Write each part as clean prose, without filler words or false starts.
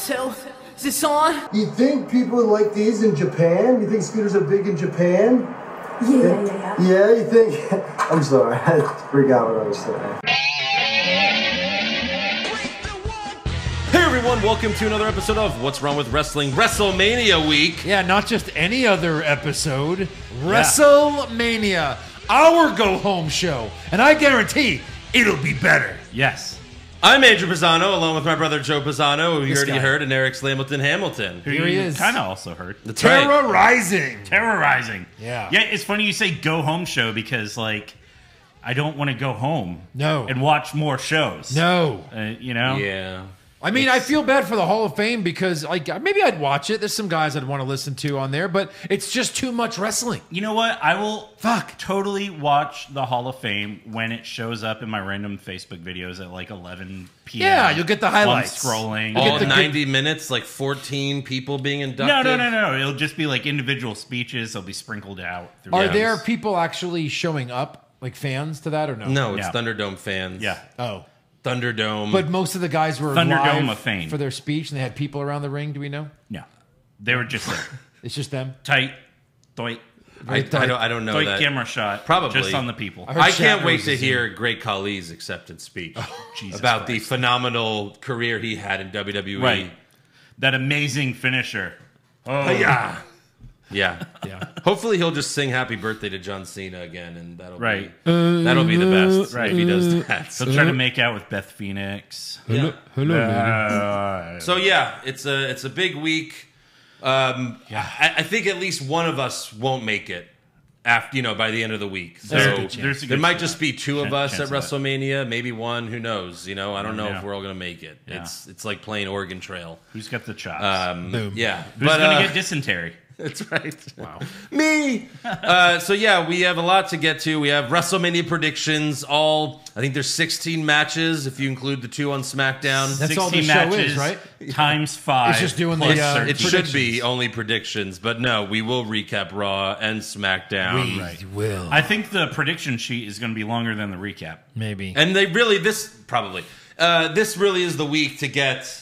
tell. Is this on? You think people like these in Japan? You think scooters are big in Japan? Yeah. Yeah, you think? I'm sorry, I forgot what I was saying. Hey everyone, welcome to another episode of What's Wrong with Wrestling WrestleMania Week. Yeah, not just any other episode. WrestleMania, our go-home show. And I guarantee it'll be better. Yes. I'm Andrew Pisano, along with my brother Joe Pisano, who you already guy. heard, and Eric Hamilton. Who Here he you is. kind of also heard. That's right. Terrorizing. Yeah. Yeah, it's funny you say go home show because, like, I don't want to go home. No. And watch more shows. No. You know? Yeah. I mean, I feel bad for the Hall of Fame because, like, maybe I'd watch it. There's some guys I'd want to listen to on there, but it's just too much wrestling. You know what? I will totally watch the Hall of Fame when it shows up in my random Facebook videos at like 11 p.m. Yeah, you'll get the highlights. While I'm scrolling. All 90 minutes, like 14 people being inducted? No. It'll just be like individual speeches. They'll be sprinkled out. Are there people actually showing up, like fans to that, or no? No, it's Yeah. Thunderdome fans. Yeah. Oh. Thunderdome. But most of the guys were Thunderdome live of fame. for their speech, and they had people around the ring. Do we know? No. They were just there. It's just them. Tight. Doit. I don't know Doit that. camera shot. Probably. Just on the people. heard I can't Shatner wait was to the same. hear Great Khali's acceptance speech Jesus about the Christ. phenomenal career he had in WWE. Right. That amazing finisher. Oh, Yeah. Yeah. Yeah. Hopefully he'll just sing Happy Birthday to John Cena again, and that'll Right. be the best. Right. If he does that. He'll try to make out with Beth Phoenix. Yeah. Hello, So yeah, it's a big week. I think at least one of us won't make it after by the end of the week. So There's a there good might shot. just be two of us at Chance of that. WrestleMania, maybe one. Who knows? I don't know Yeah. if we're all gonna make it. Yeah. It's like playing Oregon Trail. Who's got the chops? Boom. Yeah, Who's going to get dysentery? That's right. Wow. Me. So yeah, we have a lot to get to. We have WrestleMania predictions. I think there's 16 matches if you include the 2 on SmackDown. That's all 16 the show matches is, right? Times 5. It's just doing the, plus It 13. should be only predictions, but no, we will recap Raw and SmackDown. We will. I think the prediction sheet is going to be longer than the recap. Maybe. And this really is the week to get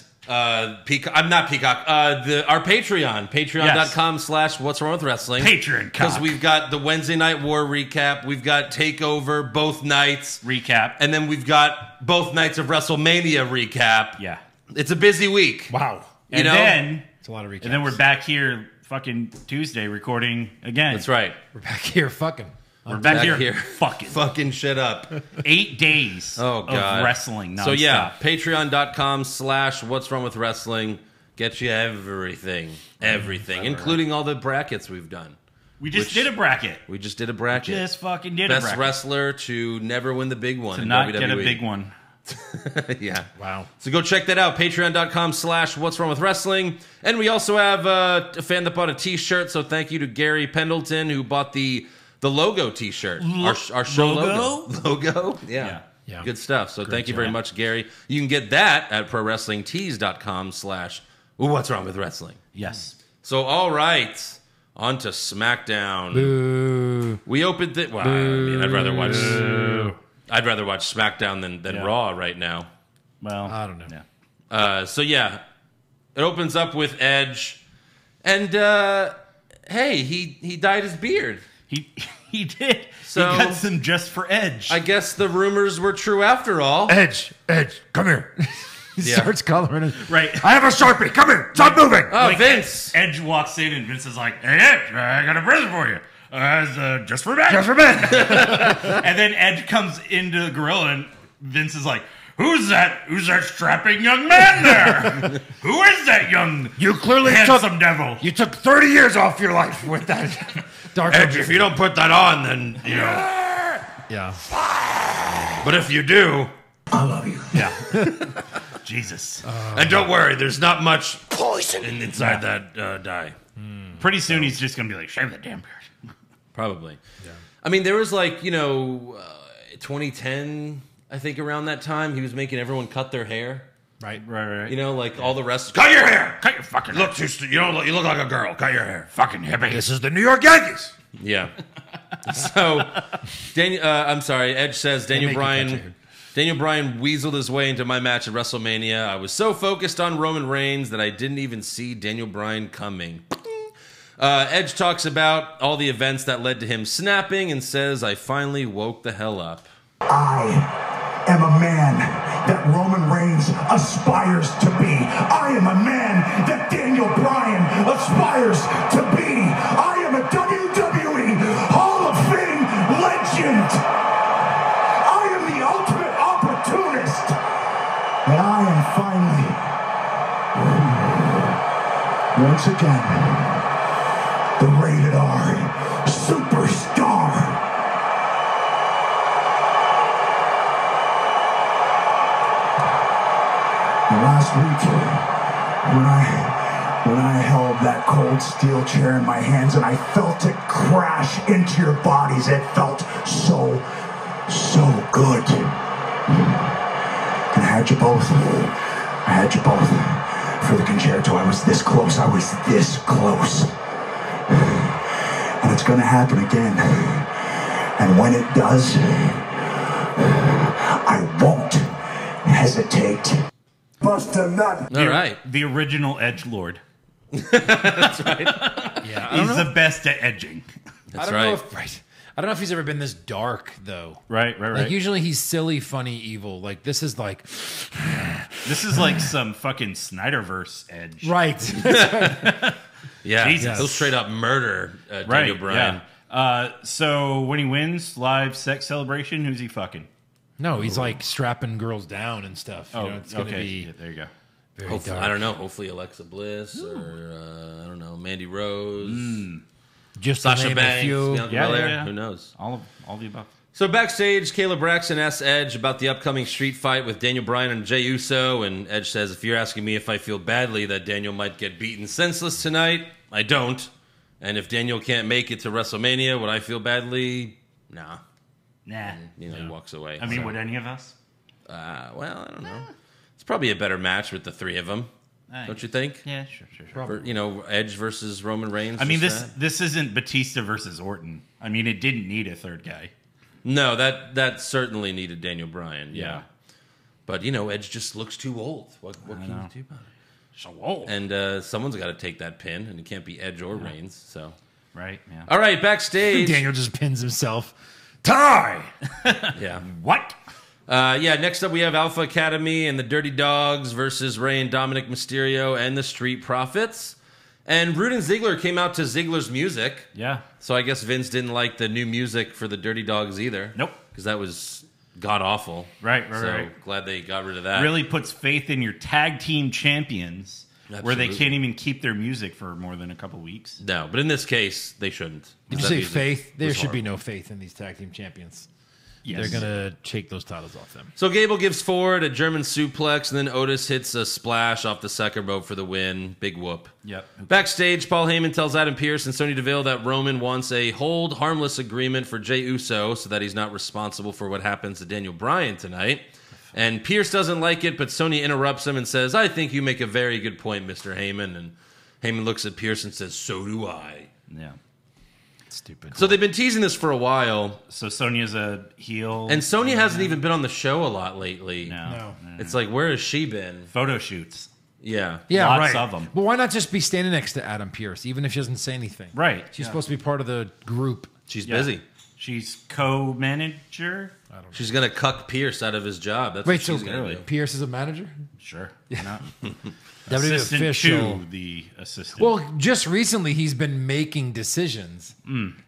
Peacock. I'm not Peacock. Our Patreon, patreon.com/What's Wrong with Wrestling. Patreon, because we've got the Wednesday Night War recap, we've got Takeover both nights Recap. and then we've got both nights of WrestleMania recap. Yeah. It's a busy week. Wow. And know? then It's a lot of recaps. and then we're back here fucking Tuesday recording again. That's right. We're back here fucking. We're back, Back here, here. fucking Fucking shit up. 8 days Oh, God. of wrestling nonstop. So yeah, patreon.com/What's Wrong with Wrestling. Get you everything, including all the brackets we've done. We just did a bracket. We just did a bracket. Just fucking did a Best bracket. wrestler to never win the big one. To in not WWE. get a big one. Yeah. Wow. So go check that out. Patreon.com/What's Wrong with Wrestling. And we also have a fan that bought a t-shirt. So thank you to Gary Pendleton who bought the logo t-shirt. Our show logo. Yeah. Good stuff. So thank you very much, Gary. You can get that at prowrestlingtees.com/What's Wrong with Wrestling. Yes. So all right. On to SmackDown. Boo. We opened it. Well, I mean, I'd rather watch SmackDown than Yeah. Raw right now. Well, I don't know. Yeah. So yeah, it opens up with Edge, and hey, he dyed his beard. He did. So- he got some just for Edge. I guess the rumors were true after all. Edge, come here. He starts coloring it. Right. I have a Sharpie. Come here. Stop moving. Oh, Like, Vince! Edge walks in and Vince is like, "Hey Edge, I got a present for you. It's, just for men." Just for men. And then Edge comes into the gorilla and Vince is like, Who's that strapping young man there? Who is that young You clearly handsome devil? You took 30 years off your life with that dark. Edge, if you don't put that on, then Yeah. But if you do, I love you. Yeah. Jesus. and don't worry, there's not much poison inside that dye. Pretty soon he's just going to be like, shave that damn beard. Probably. Yeah. I mean, there was 2010. I think around that time, he was making everyone cut their hair. Right. All the rest. Cut your hair. Cut your fucking Look too. You look like a girl. Cut your hair. fucking hippie. This is the New York Yankees. Yeah. So, Edge says Daniel make you cut your Bryan hair. Daniel Bryan weaseled his way into my match at WrestleMania. I was so focused on Roman Reigns that I didn't even see Daniel Bryan coming. Edge talks about all the events that led to him snapping and says, I finally woke the hell up. I am a man that Roman Reigns aspires to be. I am a man that Daniel Bryan aspires to be. I am a WWE Hall of Fame legend. I am the ultimate opportunist. And I am finally, once again, the rated R superstar. Last week, when I held that cold steel chair in my hands and I felt it crash into your bodies, it felt so good. And I had you both. I had you both for the concerto. I was this close. I was this close. And it's gonna happen again. And when it does, I won't hesitate. Bust a nut. All right. The original edgelord. That's right. Yeah, He's the best at edging. That's I don't right. know if I don't know if he's ever been this dark though. Right. Like usually he's silly, funny, evil. Like this is like This is like some fucking Snyderverse edge. right. Yeah, Jesus. he'll straight up murder Daniel Bryan. Yeah. So when he wins, live sex celebration, who's he fucking? No, he's like strapping girls down and stuff. You know, it's gonna okay. be Yeah, there you go. very Hopefully, dark. I don't know. Hopefully, Alexa Bliss or I don't know, Mandy Rose, Just to Sasha name a Banks, few. Bianca Yeah, Belair. yeah. Who knows? All the above. So backstage, Caleb Braxton asks Edge about the upcoming street fight with Daniel Bryan and Jey Uso, and Edge says, "If you're asking me if I feel badly that Daniel might get beaten senseless tonight, I don't. And if Daniel can't make it to WrestleMania, would I feel badly? Nah." Nah. He walks away. I mean, would any of us? Well, I don't know. It's probably a better match with the three of them, don't you think? Yeah, sure. For, Edge versus Roman Reigns. I mean, just this isn't Batista versus Orton. I mean, it didn't need a third guy. no, that certainly needed Daniel Bryan. Yeah, Yeah. but Edge just looks too old. What can you do about it? So old. And someone's got to take that pin, and it can't be Edge or Reigns. So, Right, yeah. all right, backstage. Daniel just pins himself. Tie. Yeah. What? Next up we have Alpha Academy and the Dirty Dogs versus Rey and Dominic Mysterio and the Street Profits. And Rude and Ziggler came out to Ziggler's music. Yeah. So I guess Vince didn't like the new music for the Dirty Dogs either. Nope. Because that was god-awful. Right. So glad they got rid of that. Really puts faith in your tag team champions where they Absolutely. can't even keep their music for more than a couple weeks. No, but in this case, they shouldn't. Did you say faith? There should be no faith in these tag team champions. Yes. They're gonna take those titles off them. So Gable gives forward a German suplex, and then Otis hits a splash off the second rope for the win. Big whoop. Yep. Backstage, Paul Heyman tells Adam Pearce and Sonya Deville that Roman wants a hold harmless agreement for Jey Uso so that he's not responsible for what happens to Daniel Bryan tonight. And Pearce doesn't like it, but Sonya interrupts him and says, "I think you make a very good point, Mr. Heyman." And Heyman looks at Pearce and says, "So do I." Yeah. Stupid. So they've been teasing this for a while. So Sonya's a heel. And Sonya hasn't even been on the show a lot lately. No. It's like, where has she been? Photo shoots. Yeah. Yeah, Lots right. of 'em. But why not just be standing next to Adam Pearce, even if she doesn't say anything? Right. She's supposed to be part of the group. She's Yeah. busy. She's co-manager. She's going to cuck Pierce out of his job. That's Wait, what so she's going to do. Pierce is a manager? Sure. Why not? WWE Assistant official. to the assistant. Well, just recently he's been making decisions.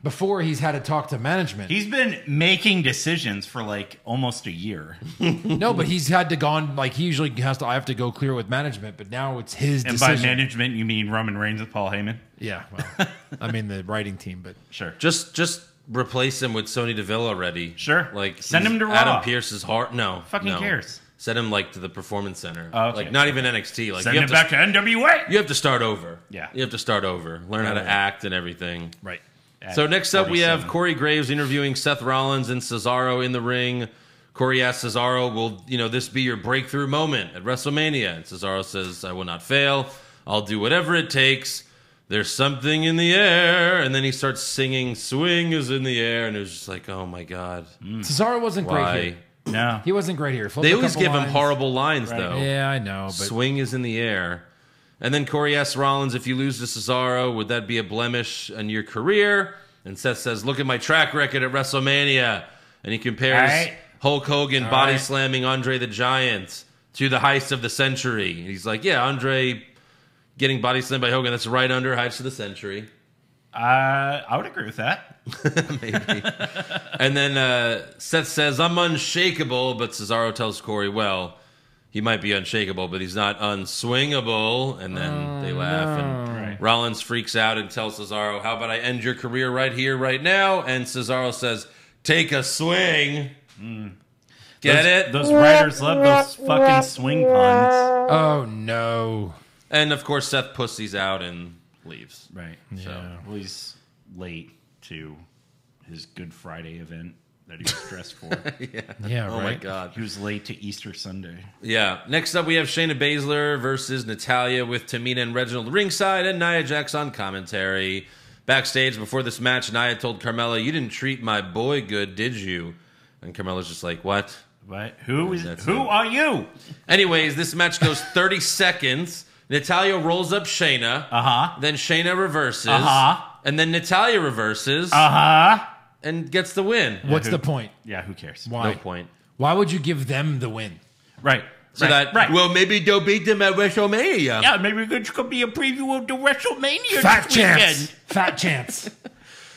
Before he's had to talk to management. he's been making decisions for like almost a year. No, but he's had to gone like he usually has to. I have to go clear with management, but now it's his And decision. by management, you mean Roman Reigns with Paul Heyman? Yeah, well, I mean the writing team, but Sure. Just replace him with Sonya Deville already. Sure. Like Send he's him to Adam Raw. Pierce's heart. No. Fucking no. cares. Send him like to the Performance Center. Oh, okay. Like not even NXT. Like Send you him have back to NWA. You have to start over. Yeah. You have to start over. Learn how to act and everything. right. So next up, we have 47. Corey Graves interviewing Seth Rollins and Cesaro in the ring. Corey asks Cesaro, "Will this be your breakthrough moment at WrestleMania?" And Cesaro says, "I will not fail. I'll do whatever it takes. There's something in the air." And then he starts singing "Swing is in the air," and it was just like, oh my god, Cesaro wasn't great why? here. No. He wasn't great here. Flipped They a always couple give him lines. horrible lines, though. Yeah, I know. But Swing is in the air. And then Corey asks Rollins, if you lose to Cesaro, would that be a blemish in your career? And Seth says, look at my track record at WrestleMania. And he compares Hulk Hogan body slamming Andre the Giant to the heist of the century. And he's like, yeah, Andre getting body slammed by Hogan, that's right under heist of the century. I would agree with that. Maybe. And then Seth says, I'm unshakable, but Cesaro tells Corey, well, he might be unshakable, but he's not unswingable. And then they laugh, and Rollins freaks out and tells Cesaro, how about I end your career right here, right now? And Cesaro says, take a swing. Get it? Those writers love those fucking swing puns. oh no. And, of course, Seth pussies out and leaves. Right. So, well, he's late to his Good Friday event that he was dressed for. Yeah, Oh, right. my God. He was late to Easter Sunday. Yeah. Next up, we have Shayna Baszler versus Natalya with Tamina and Reginald ringside and Nia Jax on commentary. Backstage, before this match, Nia told Carmella, you didn't treat my boy good, did you? And Carmella's just like, what? What? Who That's Who it. are you? Anyways, this match goes 30 seconds. Natalya rolls up Shayna. Then Shayna reverses. And then Natalya reverses. And gets the win. What's the point? Yeah, who cares? Why? No point. Why would you give them the win? Right. So well, maybe they'll beat them at WrestleMania. Yeah, maybe it could be a preview of the WrestleMania Fat this chance. weekend Fat chance.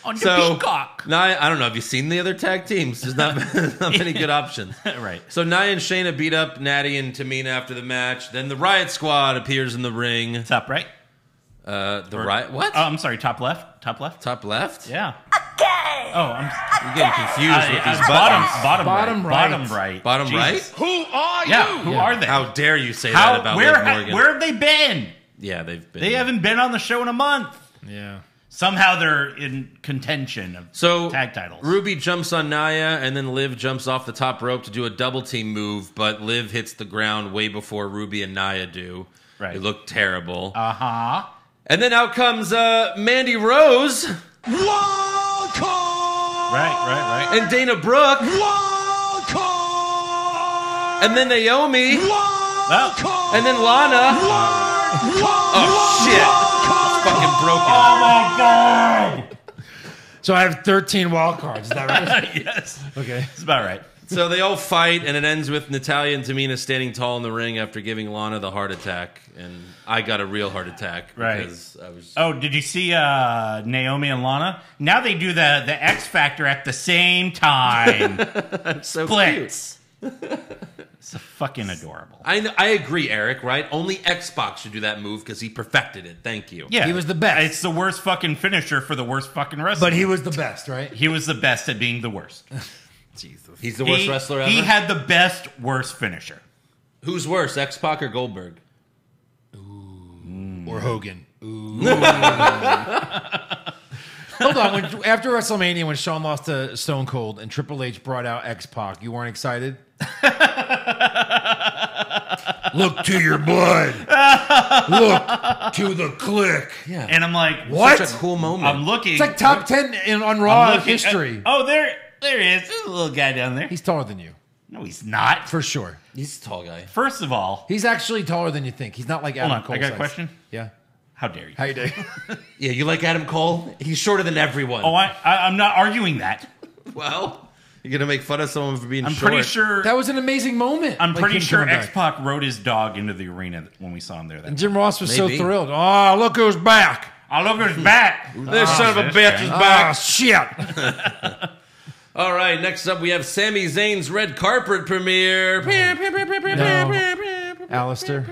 on the So, Peacock. Nia, I don't know. Have you seen the other tag teams? There's not many good options. Right. So Nia and Shayna beat up Natty and Tamina after the match. Then the Riot Squad appears in the ring. Top right? Riot... What? Oh, I'm sorry, top left? Top left? Top left? Yeah. Oh, I'm You're getting confused with these bottom, buttons. bottom right. Bottom right. Bottom right. Bottom Jesus. right? Who are you? Yeah, who are they? How dare you say that about Liv Morgan? Where have they been? Yeah, they've been. They haven't been on the show in a month. Yeah. Somehow they're in contention of tag titles. Ruby jumps on Nia, and then Liv jumps off the top rope to do a double team move, but Liv hits the ground way before Ruby and Nia do. Right. It looked terrible. Uh-huh. And then out comes Mandy Rose. Wild card! Right. And Dana Brooke. Wild card! And then Naomi. Wild card! And then Lana. Oh, shit. It's fucking broken. Oh, my God. So I have 13 wild cards. Is that right? Yes. Okay. It's about right. So they all fight, and it ends with Natalya and Tamina standing tall in the ring after giving Lana the heart attack. And I got a real heart attack. Right. Because I was... Oh, did you see Naomi and Lana? Now they do the X Factor at the same time. so Splits. It's fucking adorable. I agree, Eric, right? Only Xbox should do that move because he perfected it. Thank you. Yeah. He was the best. It's the worst fucking finisher for the worst fucking wrestler. But he was the best, right? He was the best at being the worst. Jesus. He's the worst wrestler ever? He had the best worst finisher. Who's worse, X-Pac or Goldberg? Or Hogan. Hold on. After WrestleMania, when Shawn lost to Stone Cold and Triple H brought out X-Pac, you weren't excited? Look to your blood. Look to the click. Yeah. And I'm like, What? Such a cool moment. I'm looking. It's like top 10 on Raw history. There he is. There's a little guy down there. He's taller than you, No, he's not. for sure. He's a tall guy. First of all, He's actually taller than you think. He's not like Adam hold on. Cole. I got a size. question. Yeah. How dare you? How you doing? Yeah, you like Adam Cole? He's shorter than everyone. Oh, I'm not arguing that. Well, you're going to make fun of someone for being I'm short. pretty sure. That was an amazing moment. I'm Like pretty him sure coming back. X-Pac rode his dog into the arena when we saw him there. And Jim Ross was Maybe. so thrilled. Oh, look who's back. I look at his back. This son of a bitch is Ah, back. shit. All right, next up we have Sami Zayn's red carpet premiere. Alistair.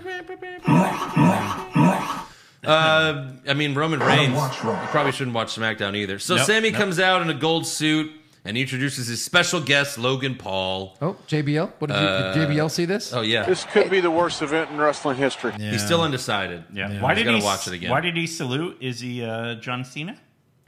I mean, Roman Reigns. watch Raw. You probably shouldn't watch SmackDown either. So Nope, Sami nope. comes out in a gold suit and he introduces his special guest, Logan Paul. Oh, JBL? What did JBL see this? Oh, yeah. This could be the worst event in wrestling history. He's still undecided. Yeah. Why He's did gotta he watch it again. Why did he salute? Is he John Cena?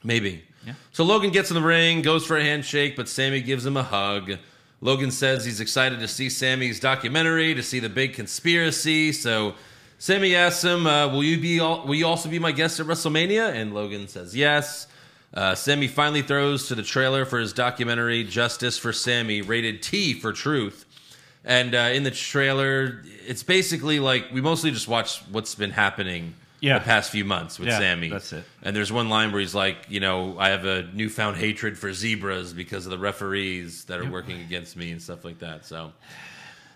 Maybe. Yeah. So Logan gets in the ring, goes for a handshake, but Sami gives him a hug. Logan says he's excited to see Sami's documentary, to see the big conspiracy. So Sami asks him, will you also be my guest at WrestleMania? And Logan says yes. Sami finally throws to the trailer for his documentary, Justice for Sami, rated T for Truth. And in the trailer, it's basically like we mostly just watch what's been happening the past few months with Sami. That's it. And there's one line where he's like, you know, I have a newfound hatred for zebras because of the referees that are working against me and stuff like that.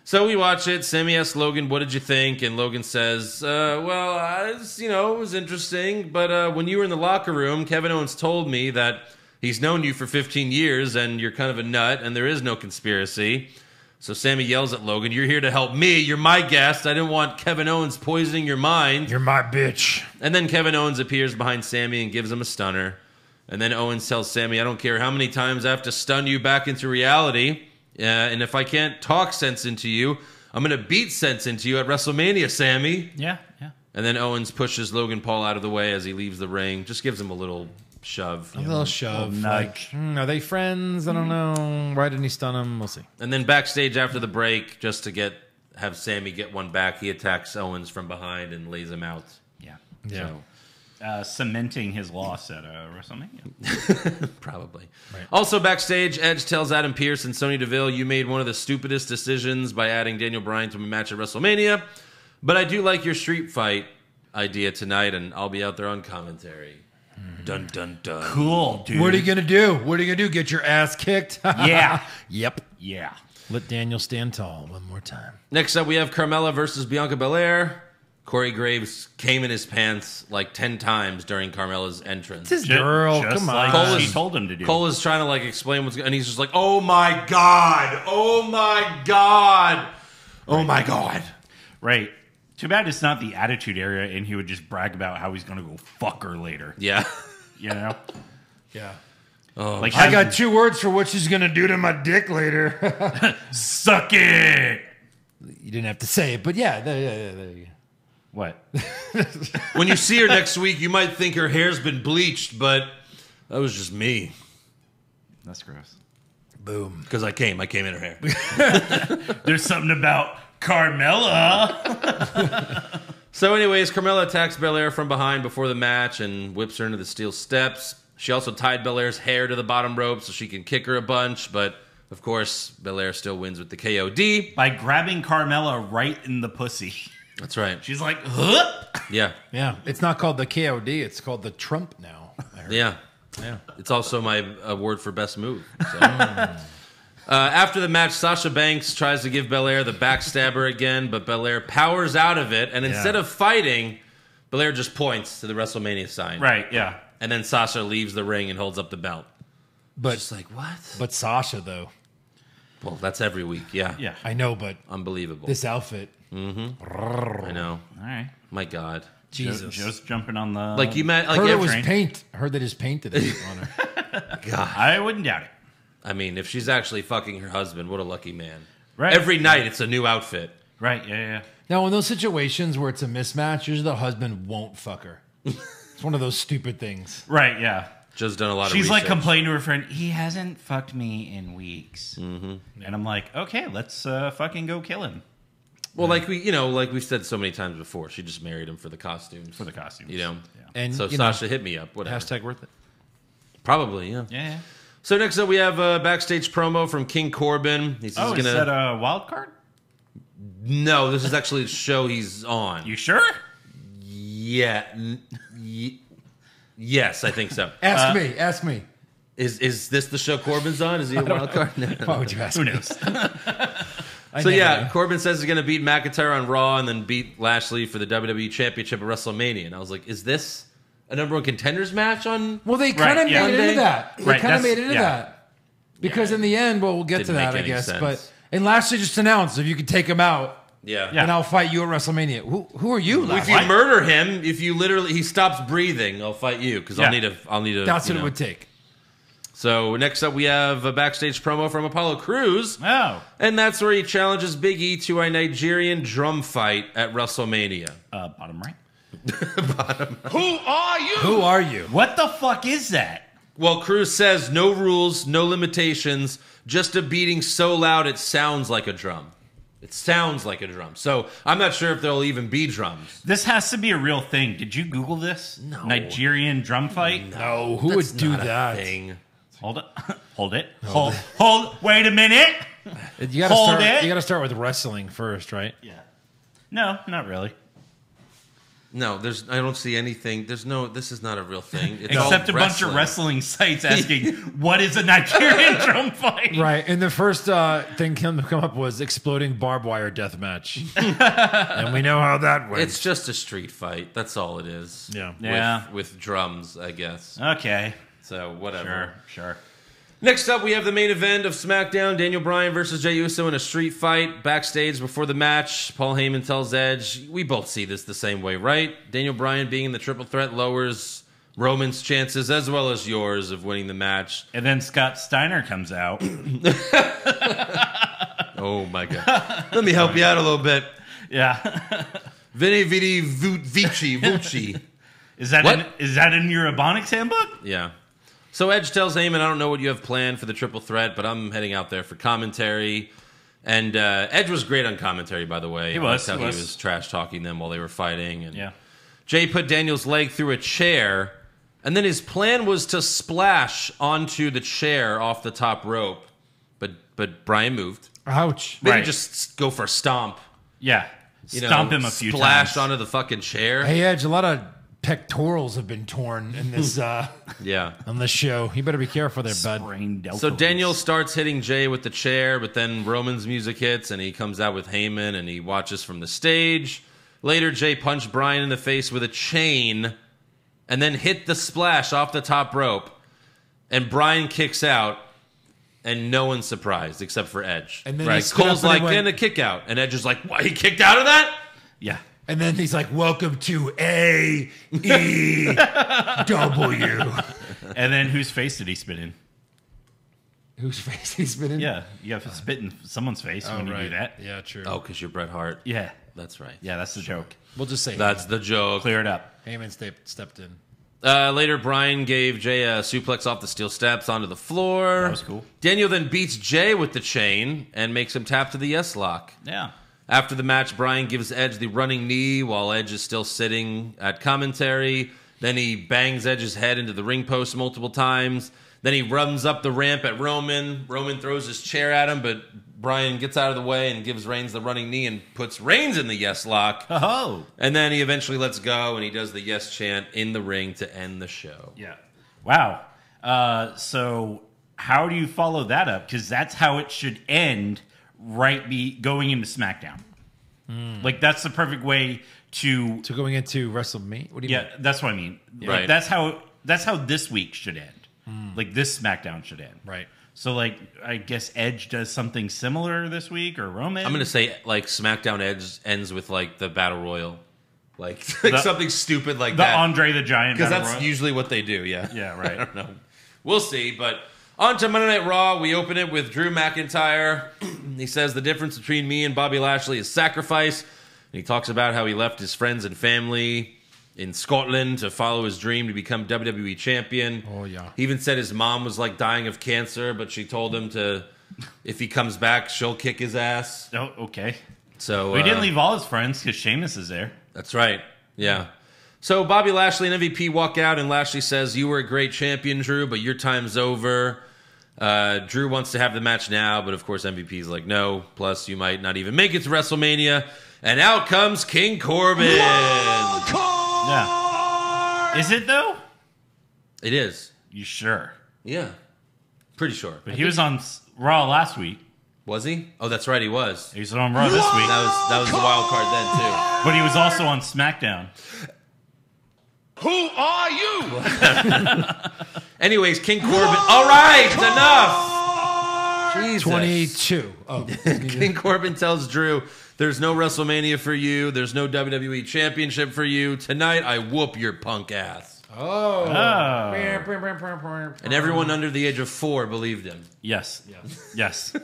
So we watch it. Sami asks Logan, what did you think? And Logan says, it was interesting. But when you were in the locker room, Kevin Owens told me that he's known you for 15 years and you're kind of a nut and there is no conspiracy. So Sami yells at Logan, you're here to help me. You're my guest. I didn't want Kevin Owens poisoning your mind. You're my bitch. And then Kevin Owens appears behind Sami and gives him a stunner. And then Owens tells Sami, I don't care how many times I have to stun you back into reality. And if I can't talk sense into you, I'm going to beat sense into you at WrestleMania, Sami. Yeah. And then Owens pushes Logan Paul out of the way as he leaves the ring. Just gives him a little shove. A little shove. Nudge. Are they friends? I don't know. Why didn't he stun him? We'll see. And then backstage after the break, just to have Sami get one back, he attacks Owens from behind and lays him out. Yeah. So, cementing his loss at WrestleMania. probably. Right. Also backstage, Edge tells Adam Pearce and Sonya Deville, you made one of the stupidest decisions by adding Daniel Bryan to a match at WrestleMania, but I do like your street fight idea tonight, and I'll be out there on commentary. Dun, dun, dun. Cool, dude. What are you going to do? What are you going to do? Get your ass kicked? Yeah. Yep. Yeah. Let Daniel stand tall one more time. Next up, we have Carmella versus Bianca Belair. Corey Graves came in his pants like 10 times during Carmella's entrance. It's his girl. Just Come on. like she told him to do. Cole is trying to like explain what's going on, and he's just like, oh my God. Oh my God. Oh my God. Right. Too bad it's not the Attitude Era, and he would just brag about how he's going to go fuck her later. Yeah. You know? Yeah. Oh, Like I got 2 words for what she's going to do to my dick later. suck it. You didn't have to say it, but yeah. There you go. What? when you see her next week, you might think her hair's been bleached, but that was just me. That's gross. Boom. Because I came in her hair. There's something about Carmella. So anyways, Carmella attacks Belair from behind before the match and whips her into the steel steps. She also tied Belair's hair to the bottom rope so she can kick her a bunch, but of course, Belair still wins with the KOD. By grabbing Carmella right in the pussy. That's right. She's like, huh? Yeah. Yeah. It's not called the KOD. It's called the Trump now. I heard. Yeah. Yeah. It's also my award for best move. So. After the match, Sasha Banks tries to give Belair the backstabber again, but Belair powers out of it, and instead of fighting, Belair just points to the WrestleMania sign. Right, yeah. And then Sasha leaves the ring and holds up the belt. But Just like, what? But Sasha though. Well, that's every week, yeah. Yeah. I know, but Unbelievable. this outfit. I know. All right. My God. Jesus. Joe's jumping on the... Like you met, like Heard it every, was paint. Heard that his paint did it on her. God. I wouldn't doubt it. I mean, if she's actually fucking her husband, what a lucky man. Right. Every night, it's a new outfit. Right, yeah. Now, in those situations where it's a mismatch, usually the husband won't fuck her. It's one of those stupid things. Right, yeah. Just done a lot of She's like research. complaining to her friend, he hasn't fucked me in weeks. Mm-hmm. And I'm like, okay, let's fucking go kill him. Well, like we've said so many times before, she just married him for the costumes. For the costumes. You know? Yeah. And So you Sasha know, hit me up. Whatever. hashtag worth it. Probably, yeah. Yeah. So next up, we have a backstage promo from King Corbin. He's Oh, is that a wild card? No, this is actually the show he's on. You sure? Yeah. Yes, I think so. Ask me. Is this the show Corbin's on? Is he a wild card? No. Why would you ask Who me? knows? So yeah, Corbin says he's going to beat McIntyre on Raw and then beat Lashley for the WWE Championship at WrestleMania. And I was like, is this a number one contenders match on? Well, they kind of Right, yeah. made it into that. They Right, kind of that's- made it into yeah. that. Because in the end, well, we'll get to Didn't that, make I any guess. sense. But and Lashley just announced if you could take him out, Yeah. Yeah. then I'll fight you at WrestleMania. Who are you, If Lashley? you murder him, if you literally he stops breathing, I'll fight you because Yeah. I'll need a. That's you what it know. would take. So next up, we have a backstage promo from Apollo Crews. Oh. And that's where he challenges Big E to a Nigerian drum fight at WrestleMania. Bottom right. Who are you? What the fuck is that? Well, Crews says no rules, no limitations, just a beating so loud it sounds like a drum. It sounds like a drum. So I'm not sure if there'll even be drums. This has to be a real thing. Did you Google this? No. Nigerian drum fight? No, who would do that? Hold it. Hold it. Hold. Wait a minute. You gotta start with wrestling first, right? Yeah. No, not really. No, I don't see anything. This is not a real thing. It's Except all a bunch of wrestling sites asking, what is a Nigerian drum fight? Right, and the first thing come up was exploding barbed wire death match. And we know how that went. It's just a street fight. That's all it is. Yeah. With drums, I guess. Okay. So, whatever. Sure. Next up, we have the main event of SmackDown. Daniel Bryan versus Jey Uso in a street fight. Backstage before the match, Paul Heyman tells Edge, we both see this the same way, right? Daniel Bryan being in the triple threat lowers Roman's chances as well as yours of winning the match. And then Scott Steiner comes out. Oh, my God. Let me help you out a little bit. Yeah. Vini Vidi Vici. Is that in your Ebonics handbook? Yeah. So Edge tells Heyman, I don't know what you have planned for the triple threat, but I'm heading out there for commentary. And Edge was great on commentary, by the way. He was. He was trash-talking them while they were fighting. And yeah. Jey put Daniel's leg through a chair, and then his plan was to splash onto the chair off the top rope. But Bryan moved. Ouch. Maybe Right. just go for a stomp. Yeah. Stomp him a few times. Splash onto the fucking chair. Hey, Edge, a lot of pectorals have been torn in this Yeah. on this show. You better be careful there, bud. Sprained So deltoids. Daniel starts hitting Jey with the chair, but then Roman's music hits, and he comes out with Heyman, and he watches from the stage. Later, Jey punched Bryan in the face with a chain, and then hit the splash off the top rope, and Bryan kicks out, and no one's surprised except for Edge. And then he right? stood Cole's up and like, went- and a kick out, and Edge is like, what, he kicked out of that? Yeah. And then he's like, welcome to AEW. And then whose face did he spit in? Whose face he's been in? Yeah. You have to spit in someone's face when you do that. Yeah, true. Oh, because you're Bret Hart. Yeah. That's right. Yeah, that's the joke. We'll just say That's the joke. Clear it up. Heyman stepped in. Later, Bryan gave Jey a suplex off the steel steps onto the floor. That was cool. Daniel then beats Jey with the chain and makes him tap to the yes lock. Yeah. After the match, Bryan gives Edge the running knee while Edge is still sitting at commentary. Then he bangs Edge's head into the ring post multiple times. Then he runs up the ramp at Roman. Roman throws his chair at him, but Bryan gets out of the way and gives Reigns the running knee and puts Reigns in the yes lock. Oh. And then he eventually lets go, and he does the yes chant in the ring to end the show. Yeah. Wow. So how do you follow that up? Because that's how it should end, going into SmackDown. Like, that's the perfect way to... So going into WrestleMania? What do you mean? Yeah, that's what I mean. Right. Like, that's how this week should end. Like, this SmackDown should end. Right. So, like, I guess Edge does something similar this week, or Roman? I'm going to say, like, SmackDown Edge ends with, like, the Battle Royal. Like The- something stupid like the that. Andre the Giant Because Battle that's Royal? usually what they do, yeah. Yeah, right. I don't know. We'll see, but on to Monday Night Raw. We open it with Drew McIntyre. He says the difference between me and Bobby Lashley is sacrifice. And he talks about how he left his friends and family in Scotland to follow his dream to become WWE champion. Oh, yeah. He even said his mom was like dying of cancer, but she told him to, if he comes back, she'll kick his ass. Oh, okay. So We didn't leave all his friends because Sheamus is there. That's right. Yeah. So Bobby Lashley and MVP walk out, and Lashley says, you were a great champion, Drew, but your time's over. Drew wants to have the match now, but of course MVP's like, no. Plus, you might not even make it to WrestleMania. And out comes King Corbin. Yeah. Is it, though? It is. You sure? Yeah. Pretty sure. But he was on Raw last week. Was he? Oh, that's right, he was. He was on Raw this week. That was the wild card then, too. But he was also on SmackDown. Who are you? Anyways, King Corbin. All right, enough. Jesus. 22. Oh, King Corbin tells Drew, there's no WrestleMania for you. There's no WWE Championship for you. Tonight, I whoop your punk ass. oh. And everyone under the age of 4 believed him. Yes. Yes.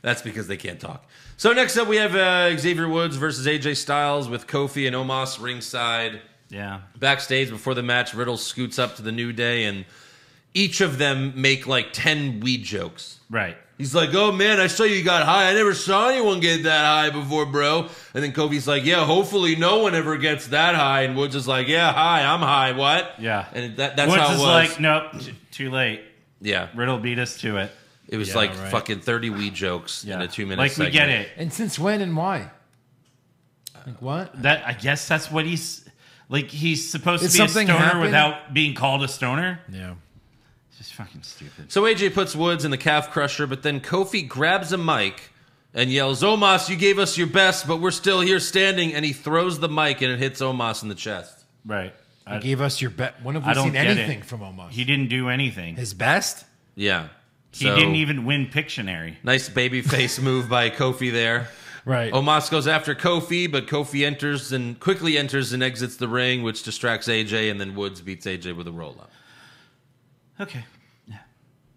That's because they can't talk. So next up, we have Xavier Woods versus AJ Styles with Kofi and Omos ringside. Yeah. Backstage before the match, Riddle scoots up to the New Day, and each of them make like 10 weed jokes. Right. He's like, oh, man, I saw you got high. I never saw anyone get that high before, bro. And then Kofi's like, yeah, hopefully no one ever gets that high. And Woods is like, yeah, hi, I'm high. What? Yeah. And that's Woods how it was. is like, nope, too late. Yeah. Riddle beat us to it. It was fucking 30 weed jokes in a 2-minute Like, segment. we get it. And since when and why? Like, what? That I guess that's what he's... Like, he's supposed Did to be a something stoner happen? without being called a stoner? Yeah. It's just fucking stupid. So AJ puts Woods in the calf crusher, but then Kofi grabs a mic and yells, Omos, you gave us your best, but we're still here standing. And he throws the mic and it hits Omos in the chest. Right. He gave us your best. When have I we don't seen get anything it. from Omos? He didn't do anything. His best? Yeah. He didn't even win Pictionary. Nice babyface move by Kofi there. Right. Omos goes after Kofi, but Kofi quickly enters and exits the ring, which distracts AJ, and then Woods beats AJ with a roll-up. Okay. Yeah.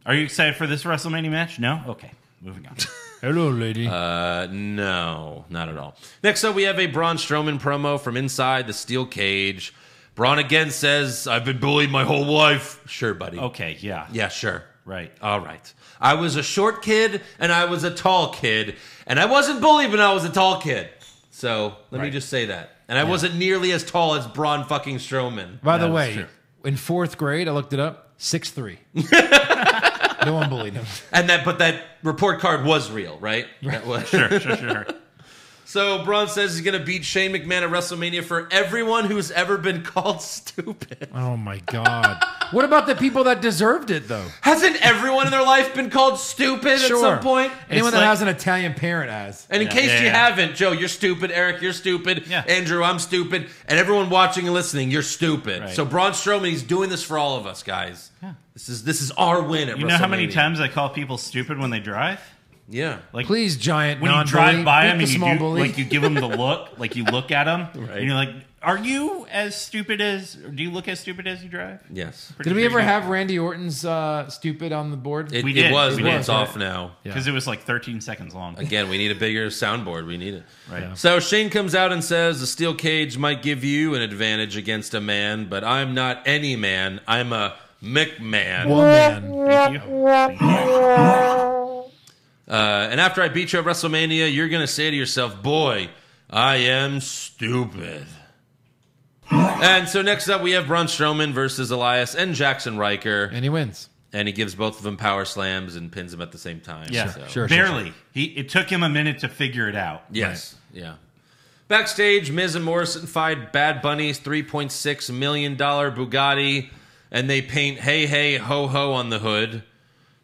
Are you excited for this WrestleMania match? No? Okay. Moving on. Hello, lady. No, not at all. Next up, we have a Braun Strowman promo from inside the steel cage. Braun again says, I've been bullied my whole life. Sure, buddy. Okay, yeah. Yeah, sure. Right. All right. I was a short kid, and I was a tall kid, and I wasn't bullied when I was a tall kid. So, let me just say that. And I wasn't nearly as tall as Braun fucking Strowman. By the That's way, true. in 4th grade, I looked it up, 6'3". No one bullied him. But that report card was real, right? That was. Sure. So Braun says he's going to beat Shane McMahon at WrestleMania for everyone who's ever been called stupid. Oh, my God. What about the people that deserved it, though? Hasn't everyone in their life been called stupid at some point? Anyone It's that like- has an Italian parent has. And in case you haven't, Joe, you're stupid. Eric, you're stupid. Yeah. Andrew, I'm stupid. And everyone watching and listening, you're stupid. Right. So Braun Strowman, he's doing this for all of us, guys. Yeah. This is our win at WrestleMania. You know how many times I call people stupid when they drive? Yeah. Like, Please, giant when you non-bully, drive by beat them the and you small do, bully. like you give them the look, like you look at them, Right. and you're like, "Are you as stupid as? Or do you look as stupid as you drive?" Yes. Did we ever have Randy Orton's stupid on the board? It, We it did. was, We but did. it's off now. Because it was like 13 seconds long. Again, we need a bigger soundboard. We need it. Right. Yeah. So Shane comes out and says, the steel cage might give you an advantage against a man, but I'm not any man. I'm a McMahon. One man. Thank you. Thank you. And after I beat you at WrestleMania, you're going to say to yourself, boy, I am stupid. And so next up, we have Braun Strowman versus Elias and Jackson Riker. And he wins. And he gives both of them power slams and pins them at the same time. Yeah, So- Sure. barely. It took him a minute to figure it out. Yes. Yeah. Backstage, Miz and Morrison fight Bad Bunny's $3.6 million Bugatti, and they paint "Hey Hey Ho Ho" on the hood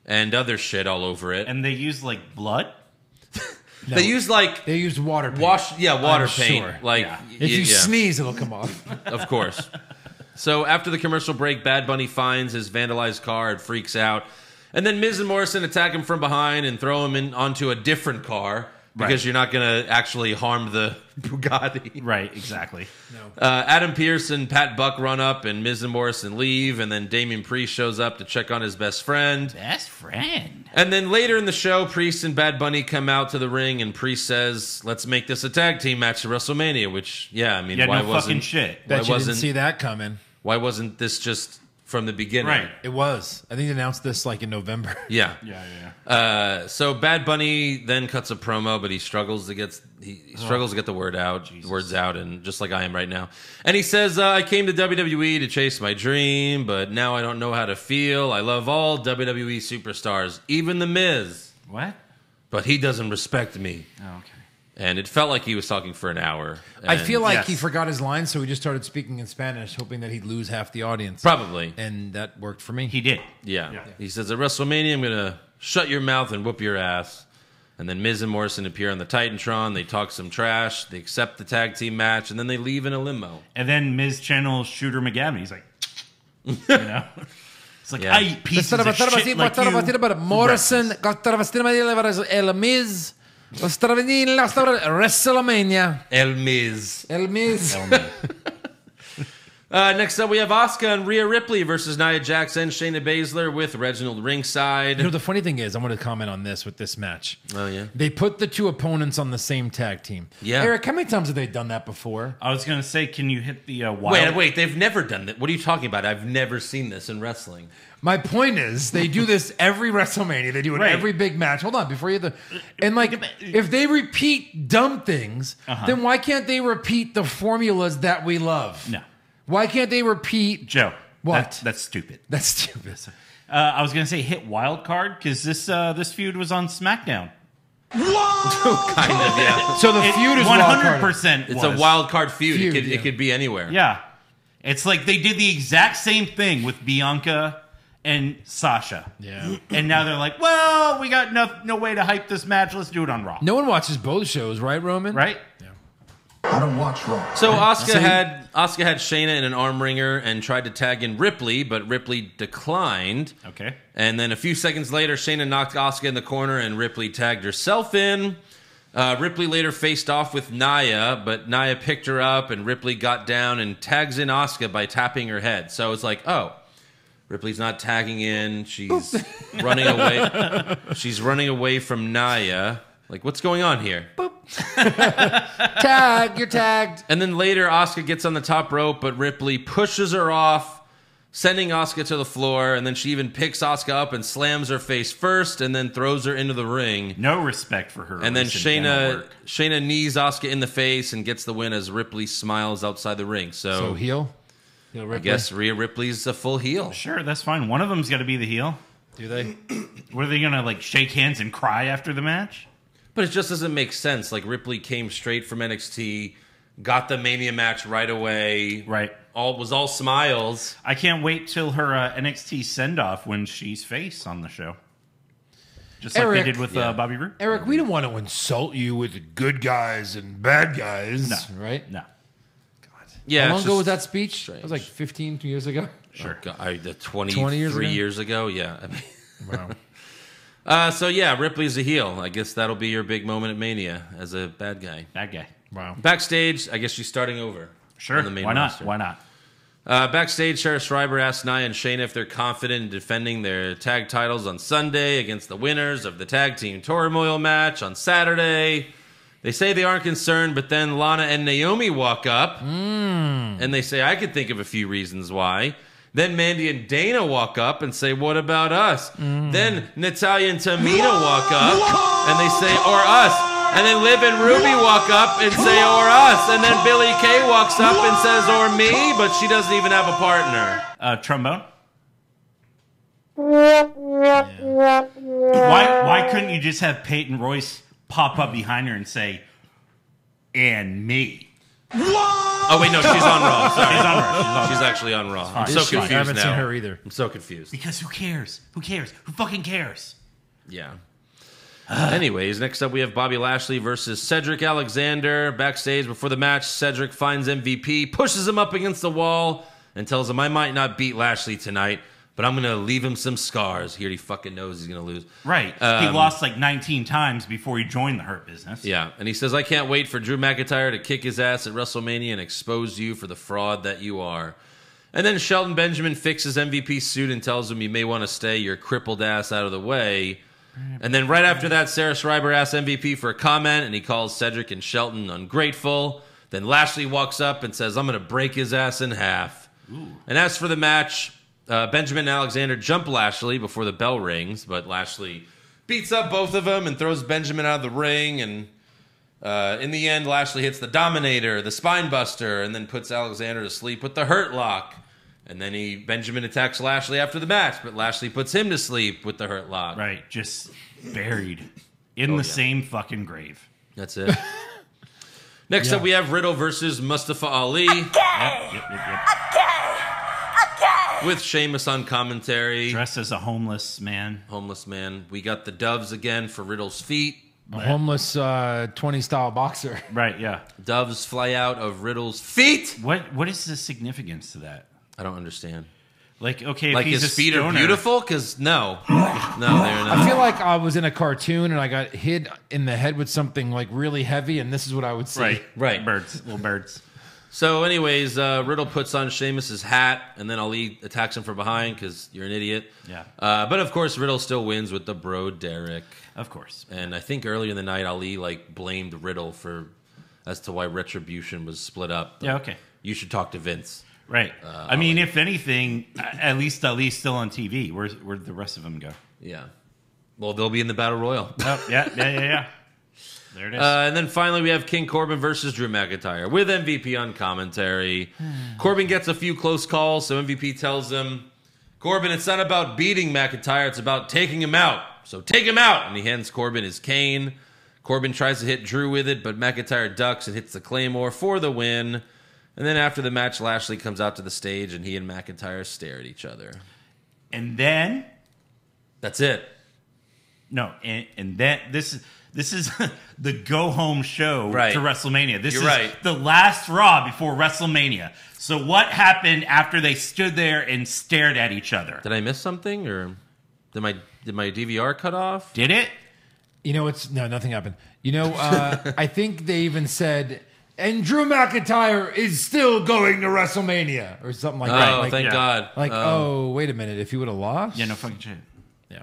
and other shit all over it. And they use like blood. They use like They used water paint. water I'm paint. sure. Like If you sneeze, it'll come off. of course. So after the commercial break, Bad Bunny finds his vandalized car and freaks out, and then Miz and Morrison attack him from behind and throw him onto a different car. Because you're not going to actually harm the Bugatti. Right, exactly. Adam Pearce and Pat Buck run up, and Miz and Morrison leave, and then Damian Priest shows up to check on his best friend. Best friend. And then later in the show, Priest and Bad Bunny come out to the ring, and Priest says, let's make this a tag team match at WrestleMania, which, yeah, I mean, Yeah, why no wasn't... fucking shit. Bet you didn't wasn't- see that coming. Why wasn't this just from the beginning? Right. It was. I think they announced this like in November. Yeah. Yeah. So Bad Bunny then cuts a promo, but he struggles to get the words out, and just like I am right now. And he says, "I came to WWE to chase my dream, but now I don't know how to feel. I love all WWE superstars, even the Miz, What? but he doesn't respect me." Oh, okay. And it felt like he was talking for an hour. I And feel like Yes. he forgot his lines, so he just started speaking in Spanish, hoping that he'd lose half the audience. probably, And that worked for me. He did. yeah. He says, "At WrestleMania, I'm gonna shut your mouth and whoop your ass." And then Miz and Morrison appear on the Titantron. They talk some trash. They accept the tag team match, and then they leave in a limo. And then Miz channels Shooter McGavin. He's like, you know? It's like, Yeah. I eat pieces of shit like you. Morrison, El Miz, WrestleMania. El Miz. El Miz. Next up, we have Asuka and Rhea Ripley versus Nia Jax and Shayna Baszler with Reginald ringside. You know, the funny thing is, I want to comment on this with this match. Oh, yeah? They put the two opponents on the same tag team. Yeah. Eric, how many times have they done that before? I was going to say, can you hit the wild... Wait, they've never done that. What are you talking about? I've never seen this in wrestling. My point is, they do this every WrestleMania. They do it Right. every big match. Hold on, before you... And, like, if they repeat dumb things, then why can't they repeat the formulas that we love? No. Why can't they repeat... Joe. What? That's stupid. That's stupid. I was going to say hit wild card because this feud was on SmackDown. Kind of, yeah. So the feud is wild card. 100%. It's a wild card feud. It could be anywhere. Yeah. It's like they did the exact same thing with Bianca and Sasha. Yeah. And now they're like, well, we got no way to hype this match. Let's do it on Raw. No one watches both shows, right, Roman? Right? I don't watch Raw. So Asuka had Shayna in an arm wringer and tried to tag in Ripley, but Ripley declined. Okay. And then a few seconds later, Shayna knocked Asuka in the corner and Ripley tagged herself in. Ripley later faced off with Nia, but Nia picked her up and Ripley got down and tags in Asuka by tapping her head. So it's like, oh, Ripley's not tagging in. She's running away. She's running away from Nia. Like, what's going on here? Boop. Tag, you're tagged. And then later, Asuka gets on the top rope, but Ripley pushes her off, sending Asuka to the floor. And then she even picks Asuka up and slams her face first, and then throws her into the ring. No respect for her. And then recent dental work. Shayna knees Asuka in the face and gets the win as Ripley smiles outside the ring. So heel? Heel I Ripley? guess Rhea Ripley's a full heel. Sure, that's fine. One of them's got to be the heel. Do they? What are they going to, like, shake hands and cry after the match? But it just doesn't make sense. Like, Ripley came straight from NXT, got the Mania match right away. Right. Was all smiles. I can't wait till her NXT send-off when she's face on the show. Just like Eric, they did with Bobby Roode. Eric, we don't want to insult you with good guys and bad guys, No. right? No. Yeah. How long it's ago was just that speech? strange. It was like 15 years ago. Sure. Oh, God, 23 years ago? Yeah. I mean, Wow. so, yeah, Ripley's a heel. I guess that'll be your big moment at Mania as a bad guy. That guy. Wow. Backstage, I guess she's starting over. Sure. On the main Why not? roster. Why not? Backstage, Sarah Schreiber asked Nia and Shayna if they're confident in defending their tag titles on Sunday against the winners of the tag team turmoil match on Saturday. They say they aren't concerned, but then Lana and Naomi walk up, and they say, I could think of a few reasons why. Then Mandy and Dana walk up and say, what about us? Then Natalya and Tamina walk up, and they say, or us. And then Liv and Ruby walk up and say, or us. And then Billie Kay walks up and says, or me, but she doesn't even have a partner. Trombone? Why couldn't you just have Peyton Royce pop up behind her and say, and me? Oh, wait, no, she's on Raw. Sorry. She's on Raw. She's actually on Raw. I'm Is so she? confused I haven't now. seen her either. I'm so confused. Because who cares? Who cares? Who fucking cares? Yeah. Anyways, next up we have Bobby Lashley versus Cedric Alexander. Backstage before the match, Cedric finds MVP, pushes him up against the wall, and tells him, I might not beat Lashley tonight, but I'm going to leave him some scars. He already fucking knows he's going to lose. Right. He lost like 19 times before he joined the Hurt Business. Yeah, and he says, I can't wait for Drew McIntyre to kick his ass at WrestleMania and expose you for the fraud that you are. And then Shelton Benjamin fixes MVP's suit and tells him, you may want to stay your crippled ass out of the way. And then right after that, Sarah Schreiber asks MVP for a comment, and he calls Cedric and Shelton ungrateful. Then Lashley walks up and says, I'm going to break his ass in half. Ooh. And as for the match, Benjamin and Alexander jump Lashley before the bell rings, but Lashley beats up both of them and throws Benjamin out of the ring. And in the end, Lashley hits the Dominator, the Spine Buster, and then puts Alexander to sleep with the Hurt Lock. And then Benjamin attacks Lashley after the match, but Lashley puts him to sleep with the Hurt Lock. Right, just buried in the same fucking grave. That's it. Next up, we have Riddle versus Mustafa Ali. Yep. With Sheamus on commentary. Dressed as a homeless man. Homeless man. We got the doves again for Riddle's feet. A homeless 20-style boxer. Right, yeah. Doves fly out of Riddle's feet. What is the significance to that? I don't understand. Like, okay, Like if he's his a feet stoner, are beautiful? Because no, they're not. I feel like I was in a cartoon and I got hit in the head with something like really heavy, and this is what I would see. Right, Right. Birds, little birds. So, anyways, Riddle puts on Sheamus's hat, and then Ali attacks him from behind because you're an idiot. Yeah. But of course, Riddle still wins with the Bro Derek. Of course. And I think earlier in the night, Ali blamed Riddle as to why Retribution was split up. Yeah. Okay. You should talk to Vince. Right. I mean, if anything, at least Ali's still on TV. Where'd the rest of them go? Yeah. Well, they'll be in the Battle Royal. Oh, yeah. There it is. And then finally, we have King Corbin versus Drew McIntyre with MVP on commentary. Corbin gets a few close calls, so MVP tells him, Corbin, it's not about beating McIntyre, it's about taking him out. So take him out. And he hands Corbin his cane. Corbin tries to hit Drew with it, but McIntyre ducks and hits the Claymore for the win. And then after the match, Lashley comes out to the stage, and he and McIntyre stare at each other. And then... That's it. No, and then this is the go-home show Right. to WrestleMania. This You're is right. the last Raw before WrestleMania. So what happened after they stood there and stared at each other? Did I miss something, or did my DVR cut off? Did it? You know, nothing happened. You know, I think they even said, and Drew McIntyre is still going to WrestleMania or something like that. Oh, Like, thank God. Like, wait a minute. If he would have lost? Yeah, no fucking shit. Yeah.